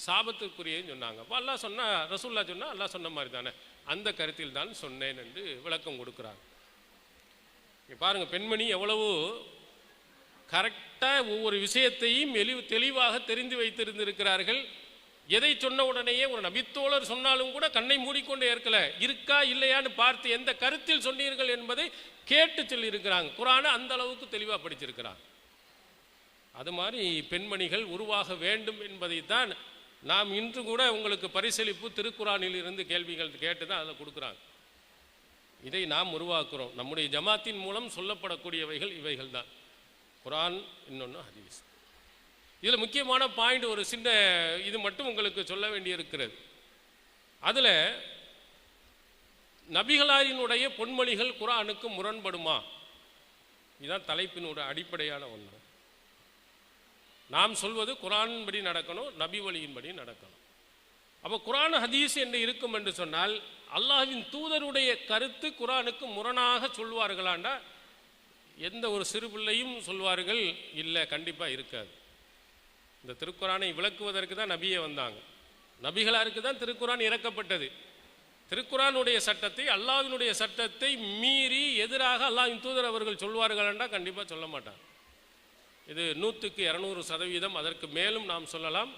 சாபத்துக்குரியன்னு சொன்னாங்க. அப்போ அல்லாஹ் சொன்னா, ரசூல்லா சொன்னா அல்லாஹ் சொன்ன மாதிரி தானே, அந்த கருத்தில் தான் சொன்னேன் என்று விளக்கம் கொடுக்கிறாங்க. பாருங்க, பெண்மணி எவ்வளவு கரெக்டாக ஒவ்வொரு விஷயத்தையும் தெளிவாக தெரிந்து வைத்திருந்திருக்கிறார்கள். எதை சொன்ன உடனேயே ஒரு நபித்தோழர் சொன்னாலும் கூட கண்ணை மூடிக்கொண்டு ஏற்கல, இருக்கா இல்லையான்னு பார்த்து எந்த கருத்தில் சொன்னீர்கள் என்பதை கேட்டு சொல்லியிருக்கிறாங்க. குர்ஆனை அந்த அளவுக்கு தெளிவாக படிச்சிருக்கிறாங்க. அது மாதிரி பெண்மணிகள் உருவாக வேண்டும் என்பதைத்தான் நாம் இன்று கூட உங்களுக்கு பரிசளிப்பு திருக்குரானில் இருந்து கேள்விகள் கேட்டு தான் அதை கொடுக்குறாங்க. இதை நாம் உருவாக்குறோம். நம்முடைய ஜமாத்தின் மூலம் சொல்லப்படக்கூடியவைகள் இவைகள் தான், குர்ஆன், இன்னொன்று ஹதீஸ். இதில் முக்கியமான பாயிண்ட், ஒரு சின்ன இது மட்டும் உங்களுக்கு சொல்ல வேண்டியிருக்கிறது. அதில் நபிகளாரினுடைய பொன்மொழிகள் குர்ஆனுக்கு முரண்படுமா? இதுதான் தலைப்பினுடைய அடிப்படையான ஒன்று. நாம் சொல்வது குர்ஆன் படி நடக்கணும், நபி வழியின்படி நடக்கணும். அப்போ குர்ஆன் ஹதீஸ் என்று இருக்கும் என்று சொன்னால் அல்லாஹ்வின் தூதருடைய கருத்து குர்ஆனுக்கு முரணாக சொல்வார்களாண்டா எந்த ஒரு சிறு பிள்ளையும் சொல்வார்கள் இல்லை, கண்டிப்பாக இருக்காது. இந்த திருக்குரானை விளக்குவதற்கு தான் நபியே வந்தாங்க, நபிகளாருக்கு தான் திருக்குரான் இறக்கப்பட்டது. திருக்குரானுடைய சட்டத்தை, அல்லாஹ்வினுடைய சட்டத்தை மீறி எதிராக அல்லாஹ்வின் தூதர் அவர்கள் சொல்வார்களாண்டா கண்டிப்பாக சொல்ல மாட்டாங்க. இது 100% அதற்கு மேலும் நாம் சொல்லலாம்,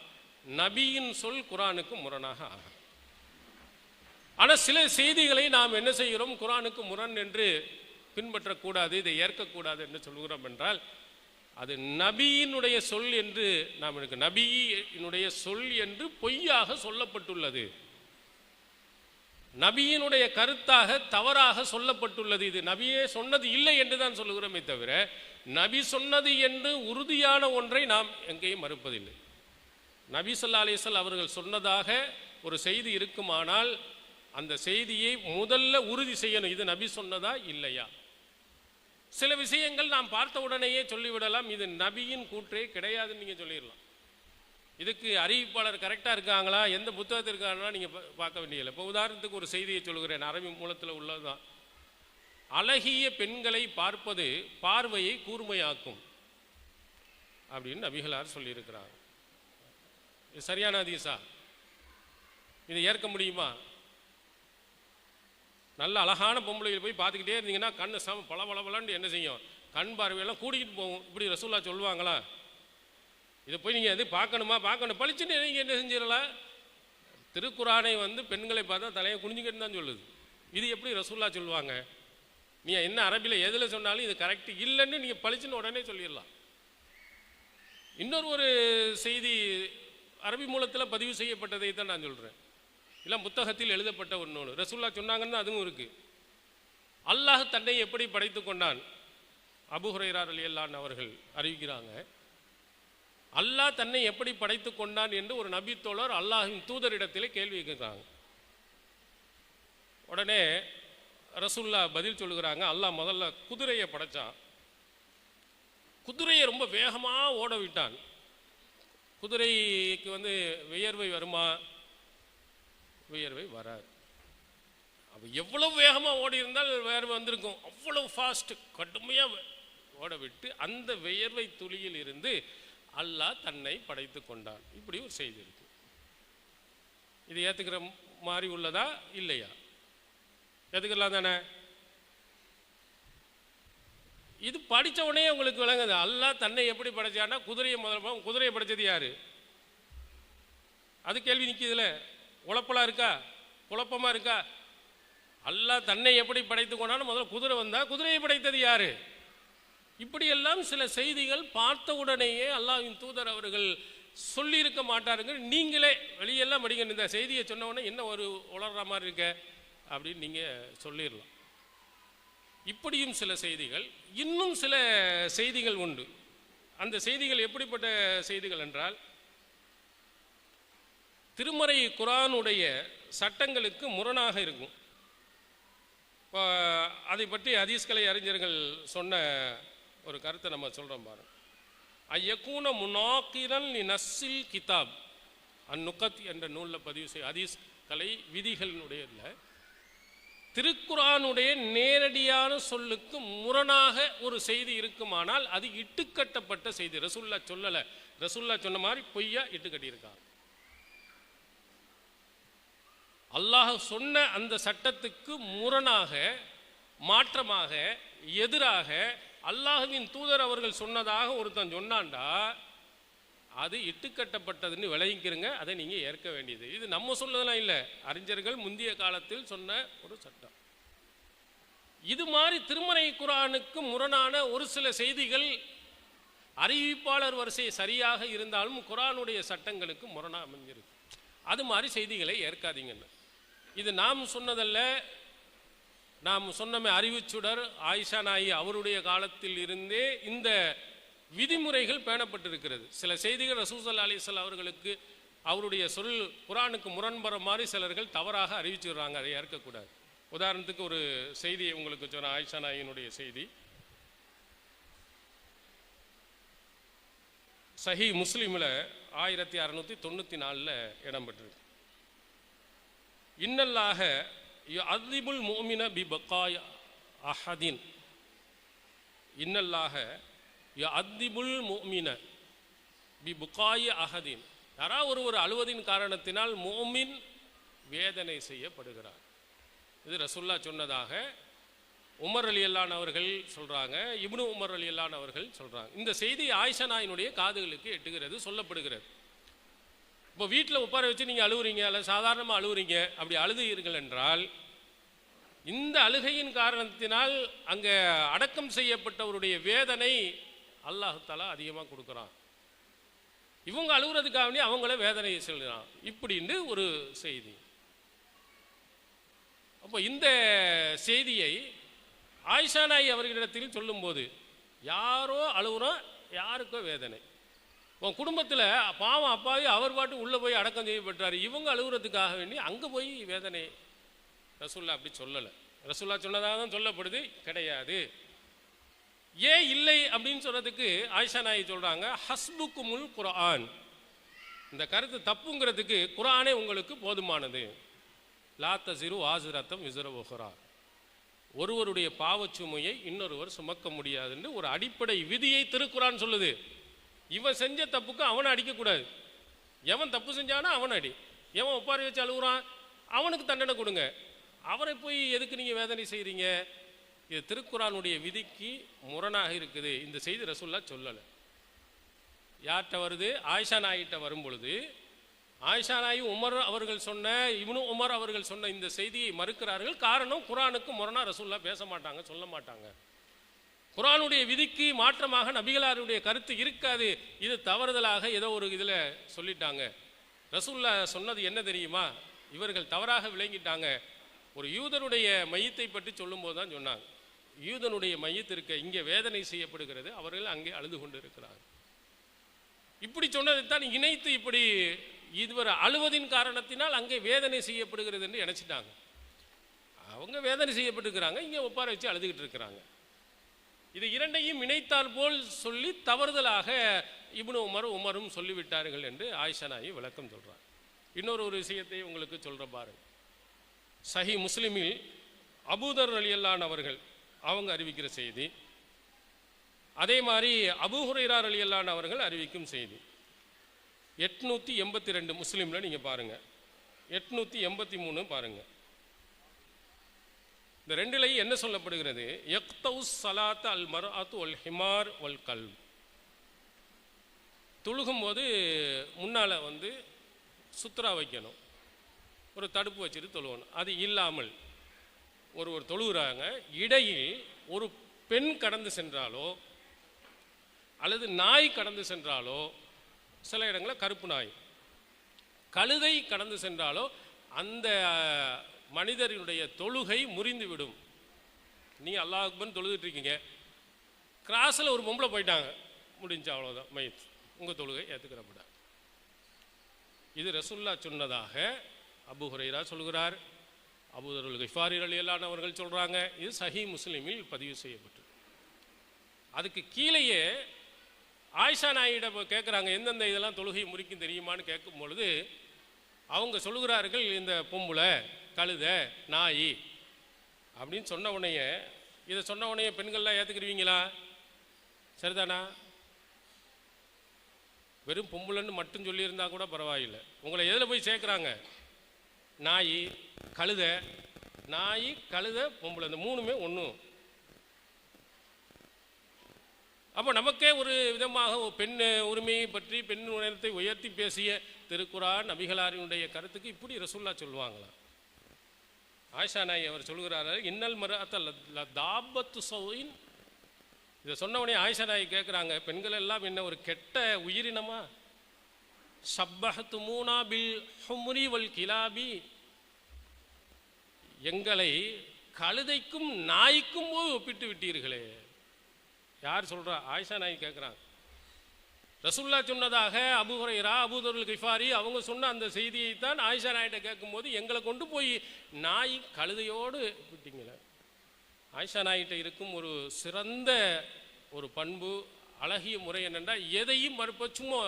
நபியின் சொல் குர்ஆனுக்கு முரணாக ஆகும். ஆனால் சில செய்திகளை நாம் என்ன செய்கிறோம், குர்ஆனுக்கு முரண் என்று பின்பற்றக்கூடாது, இதை ஏற்கக்கூடாது என்று சொல்கிறோம் என்றால் அது நபியினுடைய சொல் என்று நாம் நபியினுடைய சொல் என்று பொய்யாக சொல்லப்பட்டுள்ளது, நபியினுடைய கருத்தாக தவறாக சொல்லப்பட்டுள்ளது. இது நபியே சொன்னது இல்லை என்று தான் சொல்லுகிறோமே தவிர நபி சொன்னது என்று உறுதியான ஒன்றை நாம் எங்கேயும் மறுப்பதில்லை. நபி ஸல்லல்லாஹு அலைஹி வஸல்லம் அவர்கள் சொன்னதாக ஒரு செய்தி இருக்குமானால் அந்த செய்தியை முதல்ல உறுதி செய்யணும், இது நபி சொன்னதா இல்லையா. சில விஷயங்கள் நாம் பார்த்த உடனேயே சொல்லிவிடலாம், இது நபியின் கூற்றே கிடையாதுன்னு நீங்கள் சொல்லிடலாம். இதுக்கு அறிவிப்பாளர் கரெக்டாக இருக்காங்களா, எந்த புத்தகத்தில் இருக்காங்களா நீங்கள் பார்க்க வேண்டியதில்லை. இப்போ உதாரணத்துக்கு ஒரு செய்தியை சொல்கிறேன், அரபி மூலத்தில் உள்ளதுதான். அழகிய பெண்களை பார்ப்பது பார்வையை கூர்மையாக்கும் அப்படின்னு நபிகளார் சொல்லியிருக்கிறார். இது சரியான ஹதீஸா? இதை ஏற்க முடியுமா? நல்ல அழகான பொம்பளைகள் போய் பார்த்துக்கிட்டே இருந்தீங்கன்னா கண்ணு பளபளபளன்னு என்ன செய்யும், கண் பார்வையெல்லாம் கூடிக்கிட்டு போகும். இப்படி ரசூல்லா சொல்லுவாங்களா? இதை போய் நீங்கள் எது பார்க்கணுமா? பார்க்கணும், பளிச்சுன்னு நீங்கள் என்ன செஞ்சிடலாம். திருக்குரானை பெண்களை பார்த்தா தலையை குனிஞ்சுக்கிட்டு தான் சொல்லுது. இது எப்படி ரசூல்லா சொல்லுவாங்க? நீங்கள் என்ன அரபியில் எதில் சொன்னாலும் இது கரெக்ட் இல்லைன்னு நீங்கள் பளிச்சுன்னு உடனே சொல்லிடலாம். இன்னொரு செய்தி அரபி மூலத்தில் பதிவு செய்யப்பட்டதை தான் நான் சொல்கிறேன், இல்லை புத்தகத்தில் எழுதப்பட்ட ஒன்று. ரசூல்லா சொன்னாங்கன்னு அதுவும் இருக்குது. அல்லாஹ் தன்னை எப்படி படைத்து கொண்டான்? அபூ ஹுரைரா ரலியல்லாஹு அன்ஹு அவர்கள் அறிவிக்கிறாங்க, அல்லாஹ் தன்னை எப்படி படைத்து கொண்டான் என்று ஒரு நபி தோழர் அல்லாஹ்வின் தூதரிடத்திலே கேள்வி கேட்குறாங்க. உடனே ரசூல்லா பதில் சொல்லுகிறாங்க, அல்லாஹ் முதல்ல குதிரையை படைச்சான், குதிரையை ரொம்ப வேகமாக ஓட விட்டான். குதிரைக்கு வியர்வை வருமா? வியர்வை வராது. அப்போ எவ்வளவு வேகமாக ஓடி இருந்தால் வேர்வை வந்திருக்கும், அவ்வளவு ஃபாஸ்ட் கடுமையாக ஓட விட்டு அந்த வியர்வை துளியில் இருந்து அல்லாஹ் தன்னை படைத்து கொண்டான். இப்படி ஒரு செய்தி இருக்கு. இது ஏற்றுக்கிற மாதிரி உள்ளதா இல்லையா? ஏற்றுக்கலாம் தானே? இது படித்த உடனே உங்களுக்கு விளங்குது. அல்லாஹ் தன்னை எப்படி படைச்சான்னா குதிரையை முதல்ல குதிரையை படைச்சது யாரு? அது கேள்வி நிற்கிதுல. உழப்பலா இருக்கா? குழப்பமா இருக்கா? அல்லாஹ் தன்னை எப்படி படைத்து கொண்டான்னு முதல்ல குதிரை வந்தா குதிரையை படைத்தது யாரு? இப்படியெல்லாம் சில செய்திகள் பார்த்த உடனேயே அல்லாஹ்வின் தூதர் அவர்கள் சொல்லியிருக்க மாட்டாருங்க. நீங்களே வெளியெல்லாம் படிங்க. இந்த செய்தியை சொன்ன உடனே என்ன ஒரு உளர்ற மாதிரி இருக்க அப்படின்னு நீங்கள் சொல்லிடலாம். இப்படியும் சில செய்திகள், இன்னும் சில செய்திகள் உண்டு. அந்த செய்திகள் எப்படிப்பட்ட செய்திகள் என்றால், திருமறை குர்ஆனுடைய சட்டங்களுக்கு முரணாக இருக்கும். இப்போ அதை பற்றி ஹதீஸ்கலை அறிஞர்கள் சொன்ன ஒரு கருத்தை நம்ம சொல்கிறோம் பாருங்க. ஐயக்கூன முனாக்கிரன் லி நஸ்ஸில் கிதாப் அந்நுகத் என்ற நூலில் பதிவு செய்ய ஹதீஸ் கலை விதிகளினுடைய திருக்குர்ஆனுடைய நேரடியான சொல்லுக்கு முரணாக ஒரு செய்தி இருக்குமானால் அது இட்டுக்கட்டப்பட்ட செய்தி. ரசூல்லா சொல்லலை, ரசூல்லா சொன்ன மாதிரி பொய்யா இட்டுக்கட்டியிருக்காங்க. அல்லாஹ் சொன்ன அந்த சட்டத்துக்கு முரணாக, மாற்றமாக, எதிராக அல்லாஹ்வின் தூதர் அவர்கள் சொன்னதாக ஒருத்தன் சொன்னான்டா அது இட்டுக்கட்டப்பட்டதுன்னு விளங்கிக்கிறங்க. அதை நீங்கள் ஏற்க வேண்டியது. இது நம்ம சொல்லதெல்லாம் இல்லை, அறிஞர்கள் முந்தைய காலத்தில் சொன்ன ஒரு சட்டம். இது மாதிரி திருமறை குர்ஆனுக்கு முரணான ஒரு சில செய்திகள் அறிவிப்பாளர் வரிசை சரியாக இருந்தாலும் குர்ஆனுடைய சட்டங்களுக்கு முரணாக அமைஞ்சிருக்கு. அது மாதிரி செய்திகளை ஏற்காதீங்கன்னு. இது நாம் சொன்னதல்ல. நாம் சொன்னமே அறிவுச்சுடர் ஆயிஷா நாயி அவருடைய காலத்தில் இருந்தே இந்த விதிமுறைகள் பேணப்பட்டிருக்கிறது. சில செய்திகள் ரசூல் ஸல்லல்லாஹு அலைஹி வஸல்லம் அவர்களுக்கு அவருடைய சொல் குர்ஆனுக்கு முரண்படுற மாதிரி சிலர்கள் தவறாக அறிவிச்சுடுறாங்க. அதை ஏற்கக்கூடாது. உதாரணத்துக்கு ஒரு செய்தியை உங்களுக்கு சொன்ன, ஆயிஷா நாயினுடைய செய்தி சஹீஹ் முஸ்லிமில் 1694 இடம்பெற்றிருக்கு. இன்னல்லாஹ யுஅذிபுல் முஃமின பிபகாய அஹதின், இன்னல்லாஹ யுஅذிபுல் முஃமின பிபகாய அஹதின். யாராவது ஒருவர் அழுவதின் காரணத்தினால் முஃமின் வேதனை செய்யப்படுகிறார். இது ரசூல்லா சொன்னதாக உமர் ரலியல்லாஹு அவர்கள் சொல்கிறாங்க, இப்னு உமர் ரலியல்லாஹு அவர்கள் சொல்கிறாங்க. இந்த செய்தி ஆயிஷா நாயினுடைய காதுகளுக்கு எட்டுகிறது, சொல்லப்படுகிறது. இப்போ வீட்டில் உட்கார வச்சு நீங்கள் அழுவுறீங்க, அல்ல சாதாரணமாக அழுவுறீங்க, அப்படி அழுதுகிறீர்கள் என்றால் இந்த அழுகையின் காரணத்தினால் அங்கே அடக்கம் செய்யப்பட்டவருடைய வேதனை அல்லாஹ் தஆலா அதிகமாக கொடுக்குறான். இவங்க அழுகுறதுக்காக அவங்கள வேதனை செல்கிறான் இப்படின்னு ஒரு செய்தி. அப்போ இந்த செய்தியை ஆயிஷா நாயி அவர்களிடத்தில் சொல்லும்போது யாரோ அழுகுறோம், யாருக்கோ வேதனை. உன் குடும்பத்தில் பாவம் அப்பாவே அவர் பாட்டு உள்ளே போய் அடக்கம் செய்யப்பட்டார், இவங்க அழுகுறதுக்காக வேண்டி அங்கே போய் வேதனை. ரசூல்லா அப்படி சொல்லலை. ரசூல்லா சொன்னதாக தான் சொல்லப்படுது, கிடையாது. ஏன் இல்லை அப்படின்னு சொல்கிறதுக்கு ஆயிஷா நாயி சொல்கிறாங்க, ஹஸ்புக்குமுல் குர்ஆன். இந்த கருத்து தப்புங்கிறதுக்கு குர்ஆனே உங்களுக்கு போதுமானது. லா தஸிரு வாஸிரத்தும் விஸர உஹ்ரா, ஒருவருடைய பாவச்சுமையை இன்னொருவர் சுமக்க முடியாதுன்னு ஒரு அடிப்படை விதியை திருக்குர்ஆன் சொல்லுது. இவன் செஞ்ச தப்புக்கு அவனை அடிக்கக்கூடாது. எவன் தப்பு செஞ்சானா அவன் அடி. எவன் ஒப்பாரி வச்சு அழுகுறான் அவனுக்கு தண்டனை கொடுங்க. அவரை போய் எதுக்கு நீங்கள் வேதனை செய்கிறீங்க? இது திருக்குர்ஆனுடைய விதிக்கு முரணாக இருக்குது. இந்த செய்தி ரசூல்லா சொல்லலை. யார்கிட்ட வருது? ஆயிஷா நாயிட்ட வரும் பொழுது ஆயிஷா நாயி உமர் அவர்கள் சொன்ன, இப்னு உமர் அவர்கள் சொன்ன இந்த செய்தியை மறுக்கிறார்கள். காரணம், குர்ஆனுக்கு முரணா ரசூல்லா பேச மாட்டாங்க, சொல்ல மாட்டாங்க. குர்ஆனுடைய விதிக்கு மாற்றமாக நபிகளாருடைய கருத்து இருக்காது. இது தவறுதலாக ஏதோ ஒரு இதில் சொல்லிட்டாங்க. ரசூல்லா சொன்னது என்ன தெரியுமா? இவர்கள் தவறாக விளங்கிட்டாங்க. ஒரு யூதனுடைய மையத்தை பற்றி சொல்லும்போது தான் சொன்னாங்க, யூதனுடைய மையத்திற்கு இங்கே வேதனை செய்யப்படுகிறது, அவர்கள் அங்கே அழுது கொண்டு இருக்கிறார்கள். இப்படி சொன்னதை தான் இணைத்து இப்படி இதுவரை அழுவதின் காரணத்தினால் அங்கே வேதனை செய்யப்படுகிறது என்று நினைச்சிட்டாங்க. அவங்க வேதனை செய்யப்பட்டிருக்கிறாங்க, இங்கே ஒப்பார வச்சு அழுதுகிட்டு இருக்கிறாங்க. இது இரண்டையும் இணைத்தால் போல் சொல்லி தவறுதலாக இப்னு உமரும் சொல்லிவிட்டார்கள் என்று ஆயிஷா நாயி விளக்கம் சொல்கிறார். இன்னொரு விஷயத்தை உங்களுக்கு சொல்கிற பாருங்க. சஹீஹ் முஸ்லிமில் அபூதர் ரலியல்லாஹு அவர்கள் அவங்க அறிவிக்கிற செய்தி, அதே மாதிரி அபூ ஹுரைரா ரலியல்லாஹு அவர்கள் அறிவிக்கும் செய்தி 882 முஸ்லீமில் நீங்கள் பாருங்கள், 883 பாருங்கள். இந்த ரெண்டுலையும் என்ன சொல்லப்படுகிறது? யக்தவுஸ் ஸலாத்த அல் மர்அத்து வல் ஹிமார் வல் கல்ப். தொழுகும்போது முன்னால் சுத்ரா வைக்கணும், ஒரு தடுப்பு வச்சுட்டு தொழுவணும். அது இல்லாமல் ஒருவர் தொழுகிறாங்க, இடையில் ஒரு பெண் கடந்து சென்றாலோ அல்லது நாய் கடந்து சென்றாலோ, சில இடங்களில் கருப்பு நாய், கழுதை கடந்து சென்றாலோ அந்த மனிதரினுடைய தொழுகை முறிந்துவிடும். நீங்கள் அல்லாஹ் அக்பர்னு தொழுதுட்டு இருக்கீங்க, கிராஸில் ஒரு பொம்பளை போயிட்டாங்க, முடிஞ்சு அவ்வளோதான், மைத், உங்கள் தொழுகை ஏற்றுக்கிறப்பட. இது ரசூலுல்லாஹ் சொன்னதாக அபூ ஹுரைரா சொல்கிறார், அபூ தர் கிஃபாரி ரலியல்லாஹு அன்ஹு அவர்கள் சொல்கிறாங்க. இது சஹீஹ் முஸ்லிமில் பதிவு செய்யப்பட்டது. அதுக்கு கீழேயே ஆயிஷா நாயிடம் கேட்குறாங்க, எந்தெந்த இதெல்லாம் தொழுகை முறிக்கும் தெரியுமான்னு கேட்கும் பொழுது அவங்க சொல்லுகிறார்கள், இந்த பொம்பளை, கழுதை, நாய் அப்படின்னு சொன்ன உடனே, இதை சொன்ன உடனே பெண்கள்லாம் ஏற்றுக்கிடுவீங்களா? சரிதானா? வெறும் பொம்பளைன்னு மட்டும் சொல்லியிருந்தா கூட பரவாயில்லை. உங்களை எதில் போய் சேர்க்குறாங்க? நாய், கழுதை, நாய், கழுதை, பொம்பளை, இந்த மூணுமே ஒன்றும். அப்போ நமக்கே ஒரு விதமாக பெண் உரிமையை பற்றி, பெண் உணர்த்தை உயர்த்தி பேசிய திருக்குரான் நபிகளாரினுடைய கருத்துக்கு இப்படி ரசூலுல்லாஹ் சொல்லுவாங்களா? ஆயிஷா நாய் அவர் சொல்கிறார்கள், இன்னல் மர்அத்த தாபத்து சௌஇன். இதை சொன்னவனே ஆயிஷா நாய் கேட்குறாங்க, பெண்கள் எல்லாம் என்ன ஒரு கெட்ட உயிரினமா? ஷப்பஹ்துமூனா பில் ஹும்ரி வல் கிலாபி. எங்களை கழுதைக்கும் நாய்க்கும் ஒப்பிட்டு விட்டீர்களே. யார் சொல்கிறா? ஆயிஷா நாய் கேட்குறாங்க. ரசூலுல்லாஹ் சொன்னதாக அபூ ஹுரைரா, அபூ தர் கிஃபாரி அவங்க சொன்ன அந்த செய்தியை தான் ஆயிஷா நாயிட்ட கேட்கும்போது, எங்களை கொண்டு போய் நாய் கழுதையோடு விட்டீங்களே. ஆயிஷா நாயிட்ட இருக்கும் ஒரு சிறந்த ஒரு பண்பு, அழகிய முறை என்னென்னா, எதையும் மறுப்ப, சும்மா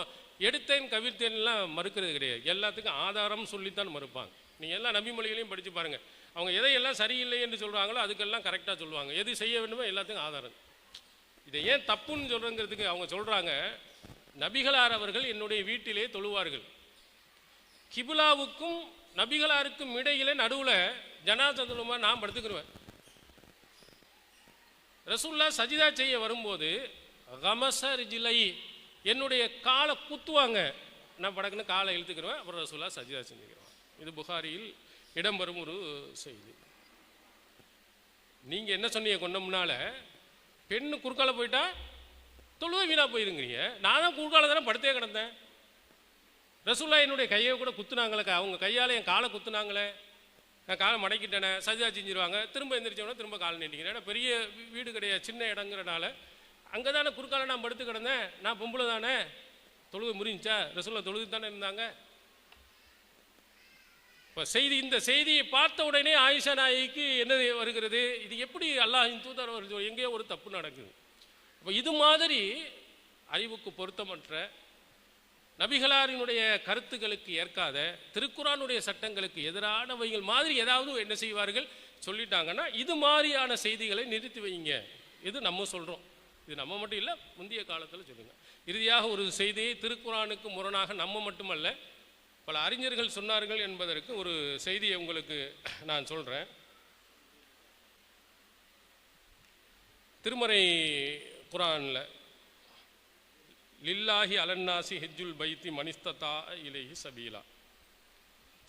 எடுத்தேன் கவிழ்த்தேன்லாம் மறுக்கிறது கிடையாது. எல்லாத்துக்கும் ஆதாரம் சொல்லித்தான் மறுப்பாங்க. நீங்கள் எல்லா நபிமொழிகளையும் படித்து பாருங்கள், அவங்க எதையெல்லாம் சரியில்லை என்று சொல்கிறாங்களோ அதுக்கெல்லாம் கரெக்டாக சொல்லுவாங்க. எது செய்ய வேண்டுமோ எல்லாத்துக்கும் ஆதாரம். இதை ஏன் தப்புன்னு சொல்கிறங்கிறதுக்கு அவங்க சொல்கிறாங்க, நபிகளார் அவர்கள் என்னுடைய வீட்டிலே தொழுவார்கள், கிபுலாவுக்கும் நபிகளாருக்கும் இடையிலே நடுவில் ஜனாஸா தொழுமா நான் படுத்துக்கிடுவேன். ரசூலுல்லாஹ் சஜிதா செய்ய வரும்போது கமசர் ஜிலை, என்னுடைய காலை குத்துவாங்க, நான் படக்குன்னு காலை இழுத்துக்கிடுவேன், அப்புறம் ரசூலுல்லாஹ் சஜிதா செஞ்சுக்கிடுவாங்க. இது புகாரியில் இடம்பெறும் ஒரு செய்தி. நீங்கள் என்ன சொன்னீங்க கொண்ட முன்னால், பெண்ணு குறுக்கால போயிட்டா தொழுவை வீணாக போயிருங்கிறீங்க. நான் தான் குறுக்கால தானே படுத்தே கிடந்தேன். ரசூலுல்லாஹ் என்னுடைய கையை கூட குத்துனாங்களே, அவங்க கையால் என் காலை குத்துனாங்களே, நான் காலை மடக்கிட்டேனே, சஜிதா செஞ்சிருவாங்க, திரும்ப எந்திரிச்சோன்னா திரும்ப காலை நீட்டிக்கிறேன். ஏன்னா பெரிய வீடு கிடையாது, சின்ன இடங்கிறனால அங்கே தானே குறுக்கால நான் படுத்து கிடந்தேன், நான் பொம்பளை தானே, தொழுவை முறிஞ்சா? ரசூலுல்லாஹ் தொழுது தானே இருந்தாங்க. இப்போ இந்த செய்தியை பார்த்த உடனே ஆயிஷா நாய்க்கு என்ன வருகிறது? இது எப்படி அல்லாஹ்வின் தூதர் அவர்கள் எங்கேயோ ஒரு தப்பு நடக்குது. இப்போ இது மாதிரி அறிவுக்கு பொருத்தமற்ற, நபிகளாரினுடைய கருத்துக்களுக்கு ஏற்காத, திருக்குரானுடைய சட்டங்களுக்கு எதிரானவைகள் மாதிரி ஏதாவது என்ன செய்வார்கள் சொல்லிட்டாங்கன்னா, இது மாதிரியான செய்திகளை நிறுத்தி வைங்க. இது நம்ம சொல்கிறோம், இது நம்ம மட்டும் இல்லை, முந்தைய காலத்தில் சொல்லுங்க. இறுதியாக ஒரு செய்தியை திருக்குரானுக்கு முரணாக நம்ம மட்டுமல்ல பல அறிஞர்கள் சொன்னார்கள் என்பதற்கு ஒரு செய்தியை உங்களுக்கு நான் சொல்கிறேன். திருமறை குரானில் லில்லாஹி அலன்னாசி ஹிஜ்ஜுல் பைத்தி மனிஸ்ததா இலைஹி சபீலா,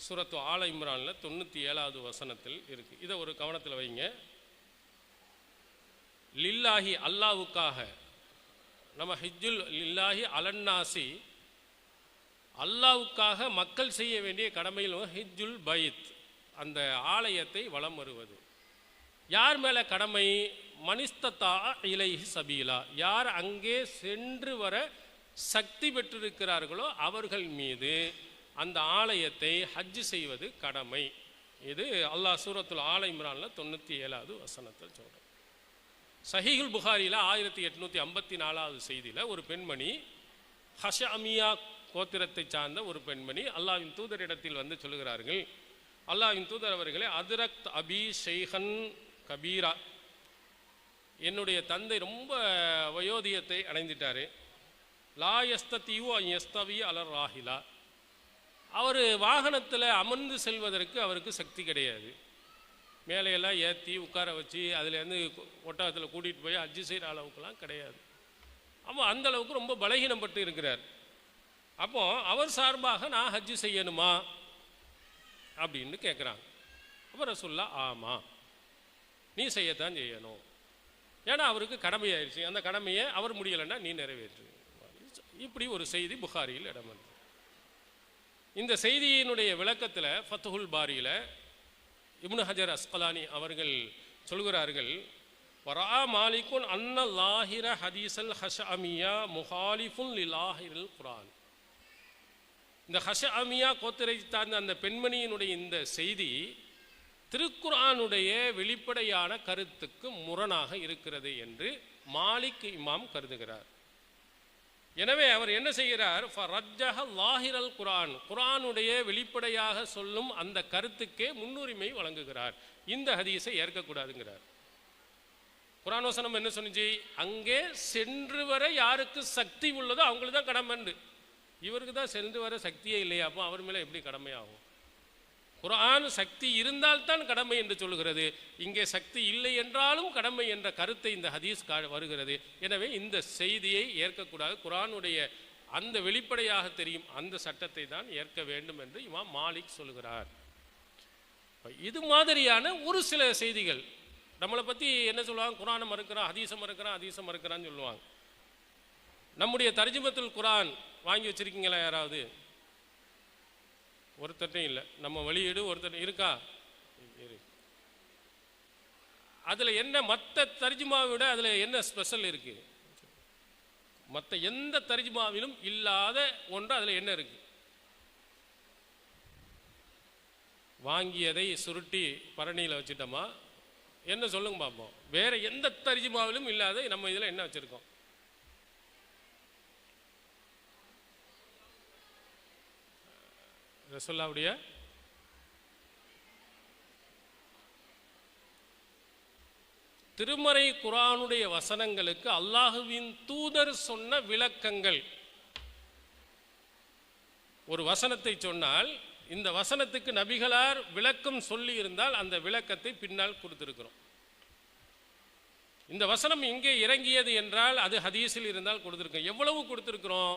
சூரத்து ஆல இம்ரானில் 97வது வசனத்தில் இருக்குது. இதை ஒரு கவனத்தில் வைங்க. லில்லாஹி அல்லாவுக்காக, நம்ம ஹிஜ்ஜுல் லில்லாஹி அலன்னாசி அல்லாவுக்காக மக்கள் செய்ய வேண்டிய கடமையில் ஹிஜ்ஜுல் பைத், அந்த ஆலயத்தை வலம் வருவது. யார் மேலே கடமை? மனிஸ்ததா இலைஹி சபீலா, யார் அங்கே சென்று வர சக்தி பெற்றிருக்கிறார்களோ அவர்கள் மீது அந்த ஆலயத்தை ஹஜ் செய்வது கடமை. இது அல்லாஹ் சூரத்துல் ஆல இம்ரானில் 97வது வசனத்தில் சொல்கிறேன். சஹீஹுல் புகாரியில் 1854வது செய்தியில் ஒரு பெண்மணி, ஹஷமியா கோத்திரத்தை சார்ந்த ஒரு பெண்மணி அல்லாஹ்வின் தூதரிடத்தில் வந்து சொல்லுகிறார்கள், அல்லாஹ்வின் தூதர் அவர்களே, அதிரக்த் அபி ஷைஹன் கபீரா, என்னுடைய தந்தை ரொம்ப வயோதிகத்தை அடைந்துட்டார். லா யஸ்தீவு யஸ்தவி அலர் ராஹிலா, அவர் வாகனத்தில் அமர்ந்து செல்வதற்கு அவருக்கு சக்தி கிடையாது. மேலையெல்லாம் ஏற்றி உட்கார வச்சு அதுலேருந்து ஒட்டகத்தில் கூட்டிகிட்டு போய் ஹஜ்ஜு செய்கிற அளவுக்குலாம் கிடையாது. அப்போ அந்த அளவுக்கு ரொம்ப பலகீனப்பட்டு இருக்கிறார். அப்போ அவர் சார்பாக நான் ஹஜ்ஜு செய்யணுமா அப்படின்னு கேட்குறாங்க. அப்போ ரசூலுல்லாஹ் ஆமாம், நீ செய்யத்தான் செய்யணும், ஏன்னா அவருக்கு கடமையாயிருச்சு, அந்த கடமையை அவர் முடியலைன்னா நீ நிறைவேற்று. இப்படி ஒரு செய்தி புகாரியில் இடம் வந்து. இந்த செய்தியினுடைய விளக்கத்தில் ஃபத்ஹுல் பாரியில் இப்னு ஹஜர் அஸ்கலானி அவர்கள் சொல்கிறார்கள், வரா மாலிகுன் அன்ன லாஹிர ஹதீஸல் ஹஷஅமியா முஹாலிஃபுன் லிலாஹிரில் குர்ஆன். இந்த ஹஷஅமியா கோத்திரை சார்ந்த அந்த பெண்மணியினுடைய இந்த செய்தி திருக்குர்ஆனுடைய வெளிப்படையான கருத்துக்கு முரணாக இருக்கிறது என்று மாலிக் இமாம் கருதுகிறார். எனவே அவர் என்ன செய்கிறார், ஃபரஜ்ஜஹ லாஹிரல் குர்ஆன், குர்ஆனுடைய வெளிப்படையாக சொல்லும் அந்த கருத்துக்கே முன்னுரிமை வழங்குகிறார். இந்த ஹதீஸை ஏற்கக்கூடாதுங்கிறார். குர்ஆன் வசனம் என்ன சொன்னிச்சு, அங்கே சென்று வர யாருக்கு சக்தி உள்ளதோ அவங்களுக்கு தான் கடமைண்டு. இவருக்கு தான் சென்று வர சக்தியே இல்லையா, அப்போ அவர் மேலே எப்படி கடமையாகும்? குர்ஆன் சக்தி இருந்தால்தான் கடமை என்று சொல்கிறது, இங்கே சக்தி இல்லை என்றாலும் கடமை என்ற கருத்தை இந்த ஹதீஸ் வருகிறது. எனவே இந்த செய்தியை ஏற்கக்கூடாது, குர்ஆனுடைய அந்த வெளிப்படையாக தெரியும் அந்த சட்டத்தை தான் ஏற்க வேண்டும் என்று இமாம் மாலிக் சொல்கிறார். இது மாதிரியான ஒரு சில செய்திகள் நம்மளை பற்றி என்ன சொல்லுவாங்க, குர்ஆனை மறுக்கிறான், ஹதீஸை மறுக்கிறான், ஹதீஸை மறுக்கிறான்னு சொல்லுவாங்க. நம்முடைய தர்ஜுமத்துல் குர்ஆன் வாங்கி வச்சிருக்கீங்களா யாராவது? ஒருத்தட்டையும் இல்லை. நம்ம வெளியீடு ஒருத்தர் இருக்கா? அதில் என்ன மற்ற தர்ஜுமாவை விட அதில் என்ன ஸ்பெஷல் இருக்கு? மற்ற எந்த தர்ஜுமாவிலும் இல்லாத ஒன்று அதில் என்ன இருக்கு? வாங்கியதை சுருட்டி பரணியில் வச்சுட்டோமா என்ன சொல்லுங்க பார்ப்போம். வேற எந்த தர்ஜுமாவிலும் இல்லாத நம்ம இதில் என்ன வச்சிருக்கோம்? ரசூலுல்லாஹ்வுடைய திருமறை குர்ஆனுடைய வசனங்களுக்கு அல்லாஹுவின் தூதர் சொன்ன விளக்கங்கள். ஒரு வசனத்தை சொன்னால் இந்த வசனத்துக்கு நபிகளார் விளக்கம் சொல்லி இருந்தால் அந்த விளக்கத்தை பின்னால் கொடுத்திருக்கிறோம். இந்த வசனம் இங்கே இறங்கியது என்றால் அது ஹதீஸில் இருந்தால் கொடுத்திருக்கோம். எவ்வளவு கொடுத்திருக்கிறோம்?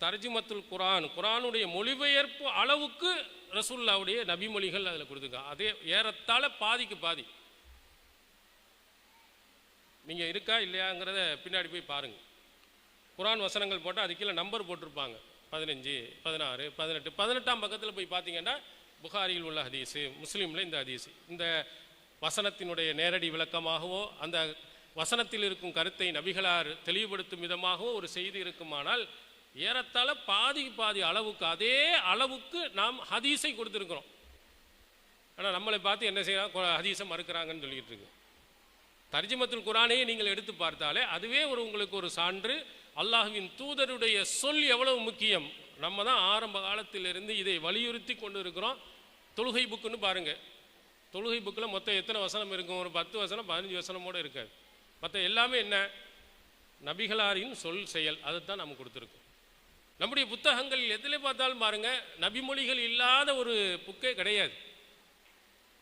தர்ஜுமத்துல் குர்ஆன், குர்ஆனுடைய மொழிபெயர்ப்பு அளவுக்கு ரசூலுல்லாஹ்வுடைய நபிமொழிகள் அதில் கொடுத்துருக்காங்க. அதே ஏறத்தாழ பாதிக்கு பாதி. நீங்கள் இருக்கா இல்லையாங்கிறத பின்னாடி போய் பாருங்கள். குர்ஆன் வசனங்கள் போட்டால் அது கீழே நம்பர் போட்டிருப்பாங்க, 15, 16, 18. 18ஆம் பக்கத்தில் போய் பார்த்தீங்கன்னா புகாரியில் உள்ள ஹதீஸு, முஸ்லீமில் இந்த ஹதீஸு, இந்த வசனத்தினுடைய நேரடி விளக்கமாகவோ அந்த வசனத்தில் இருக்கும் கருத்தை நபிகளார் தெளிவுபடுத்தும் விதமாகவோ ஒரு செய்தி இருக்குமானால் ஏறத்தாழ பாதிக்கு பாதி அளவுக்கு, அதே அளவுக்கு நாம் ஹதீஸை கொடுத்துருக்குறோம். ஆனால் நம்மளை பார்த்து என்ன செய்யறாங்க, ஹதீஸை மறுக்கிறாங்கன்னு சொல்லிட்டு இருக்கு. தர்ஜுமத்துல் குர்ஆனையே நீங்கள் எடுத்து பார்த்தாலே அதுவே உங்களுக்கு ஒரு சான்று. அல்லாஹ்வின் தூதருடைய சொல் எவ்வளவு முக்கியம். நம்ம தான் ஆரம்ப காலத்திலிருந்து இதை வலியுறுத்தி கொண்டு இருக்கிறோம். தொழுகை புக்குன்னு பாருங்கள், தொழுகை புக்கில் மொத்தம் எத்தனை வசனம் இருக்கும்? ஒரு 10 வசனம் 15 வசனமோடு இருக்காது. மற்ற எல்லாமே என்ன, நபிகளாரின் சொல் செயல், அதைத்தான் நம்ம கொடுத்துருக்கோம். நம்முடைய புத்தகங்கள் எதில் பார்த்தாலும் பாருங்கள், நபிமொழிகள் இல்லாத ஒரு புக்கே கிடையாது.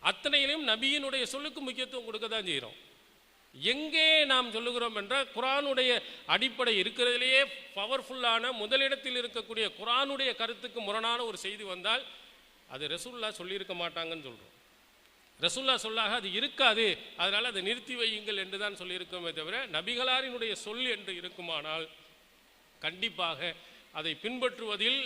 அத்தனையிலும் நபியினுடைய சொல்லுக்கு முக்கியத்துவம் கொடுக்க தான் செய்கிறோம். எங்கே நாம் சொல்லுகிறோம் என்றால் குர்ஆனுடைய அடிப்படை இருக்கிறதுலேயே பவர்ஃபுல்லான முதலிடத்தில் இருக்கக்கூடிய குர்ஆனுடைய கருத்துக்கு முரணான ஒரு செய்தி வந்தால் அது ரசூலுல்லாஹ் சொல்லியிருக்க மாட்டாங்கன்னு சொல்கிறோம். ரசூலுல்லாஹ் சொல்லாக அது இருக்காது, அதனால் அதை நிறுத்தி வையுங்கள் என்று தான் சொல்லியிருக்கோமே தவிர நபிகளாரினுடைய சொல் என்று இருக்குமானால் கண்டிப்பாக அதை பின்பற்றுவதில்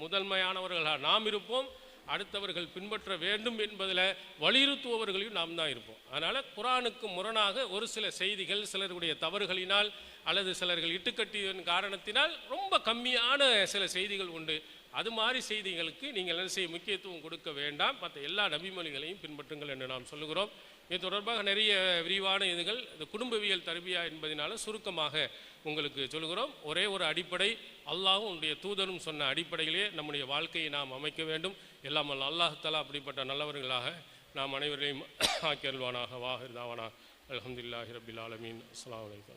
முதன்மையானவர்களாக நாம் இருப்போம். அடுத்தவர்கள் பின்பற்ற வேண்டும் என்பதில் வலியுறுத்துபவர்களையும் நாம் தான் இருப்போம். அதனால் குர்ஆனுக்கு முரணாக ஒரு சில செய்திகள் சிலருடைய தவறுகளினால் அல்லது சிலர்கள் இட்டுக்கட்டியின் காரணத்தினால் ரொம்ப கம்மியான சில செய்திகள் உண்டு. அது மாதிரி செய்திகளுக்கு நீங்கள் என்ன செய்ய முக்கியத்துவம் கொடுக்க வேண்டாம். மற்ற எல்லா நபிமொழிகளையும் பின்பற்றுங்கள் என்று நாம் சொல்லுகிறோம். இது தொடர்பாக நிறைய விரிவான இதுகள் இந்த குடும்பவியல் தர்பியா என்பதனால சுருக்கமாக உங்களுக்கு சொல்லுகிறோம். ஒரே ஒரு அடிப்படை, அல்லாஹ்வும் உன்னுடைய தூதரும் சொன்ன அடிப்படையிலே நம்முடைய வாழ்க்கையை நாம் அமைக்க வேண்டும். எல்லாம் அல்லாஹ் தஆலா அப்படிப்பட்ட நல்லவர்களாக நாம் அனைவரையும் ஆக்கியல்வானாக. வாஹிர் தாவானா அல்ஹம்துலில்லாஹி ரப்பில் ஆலமீன். அஸ்ஸலாமு அலைக்கும்.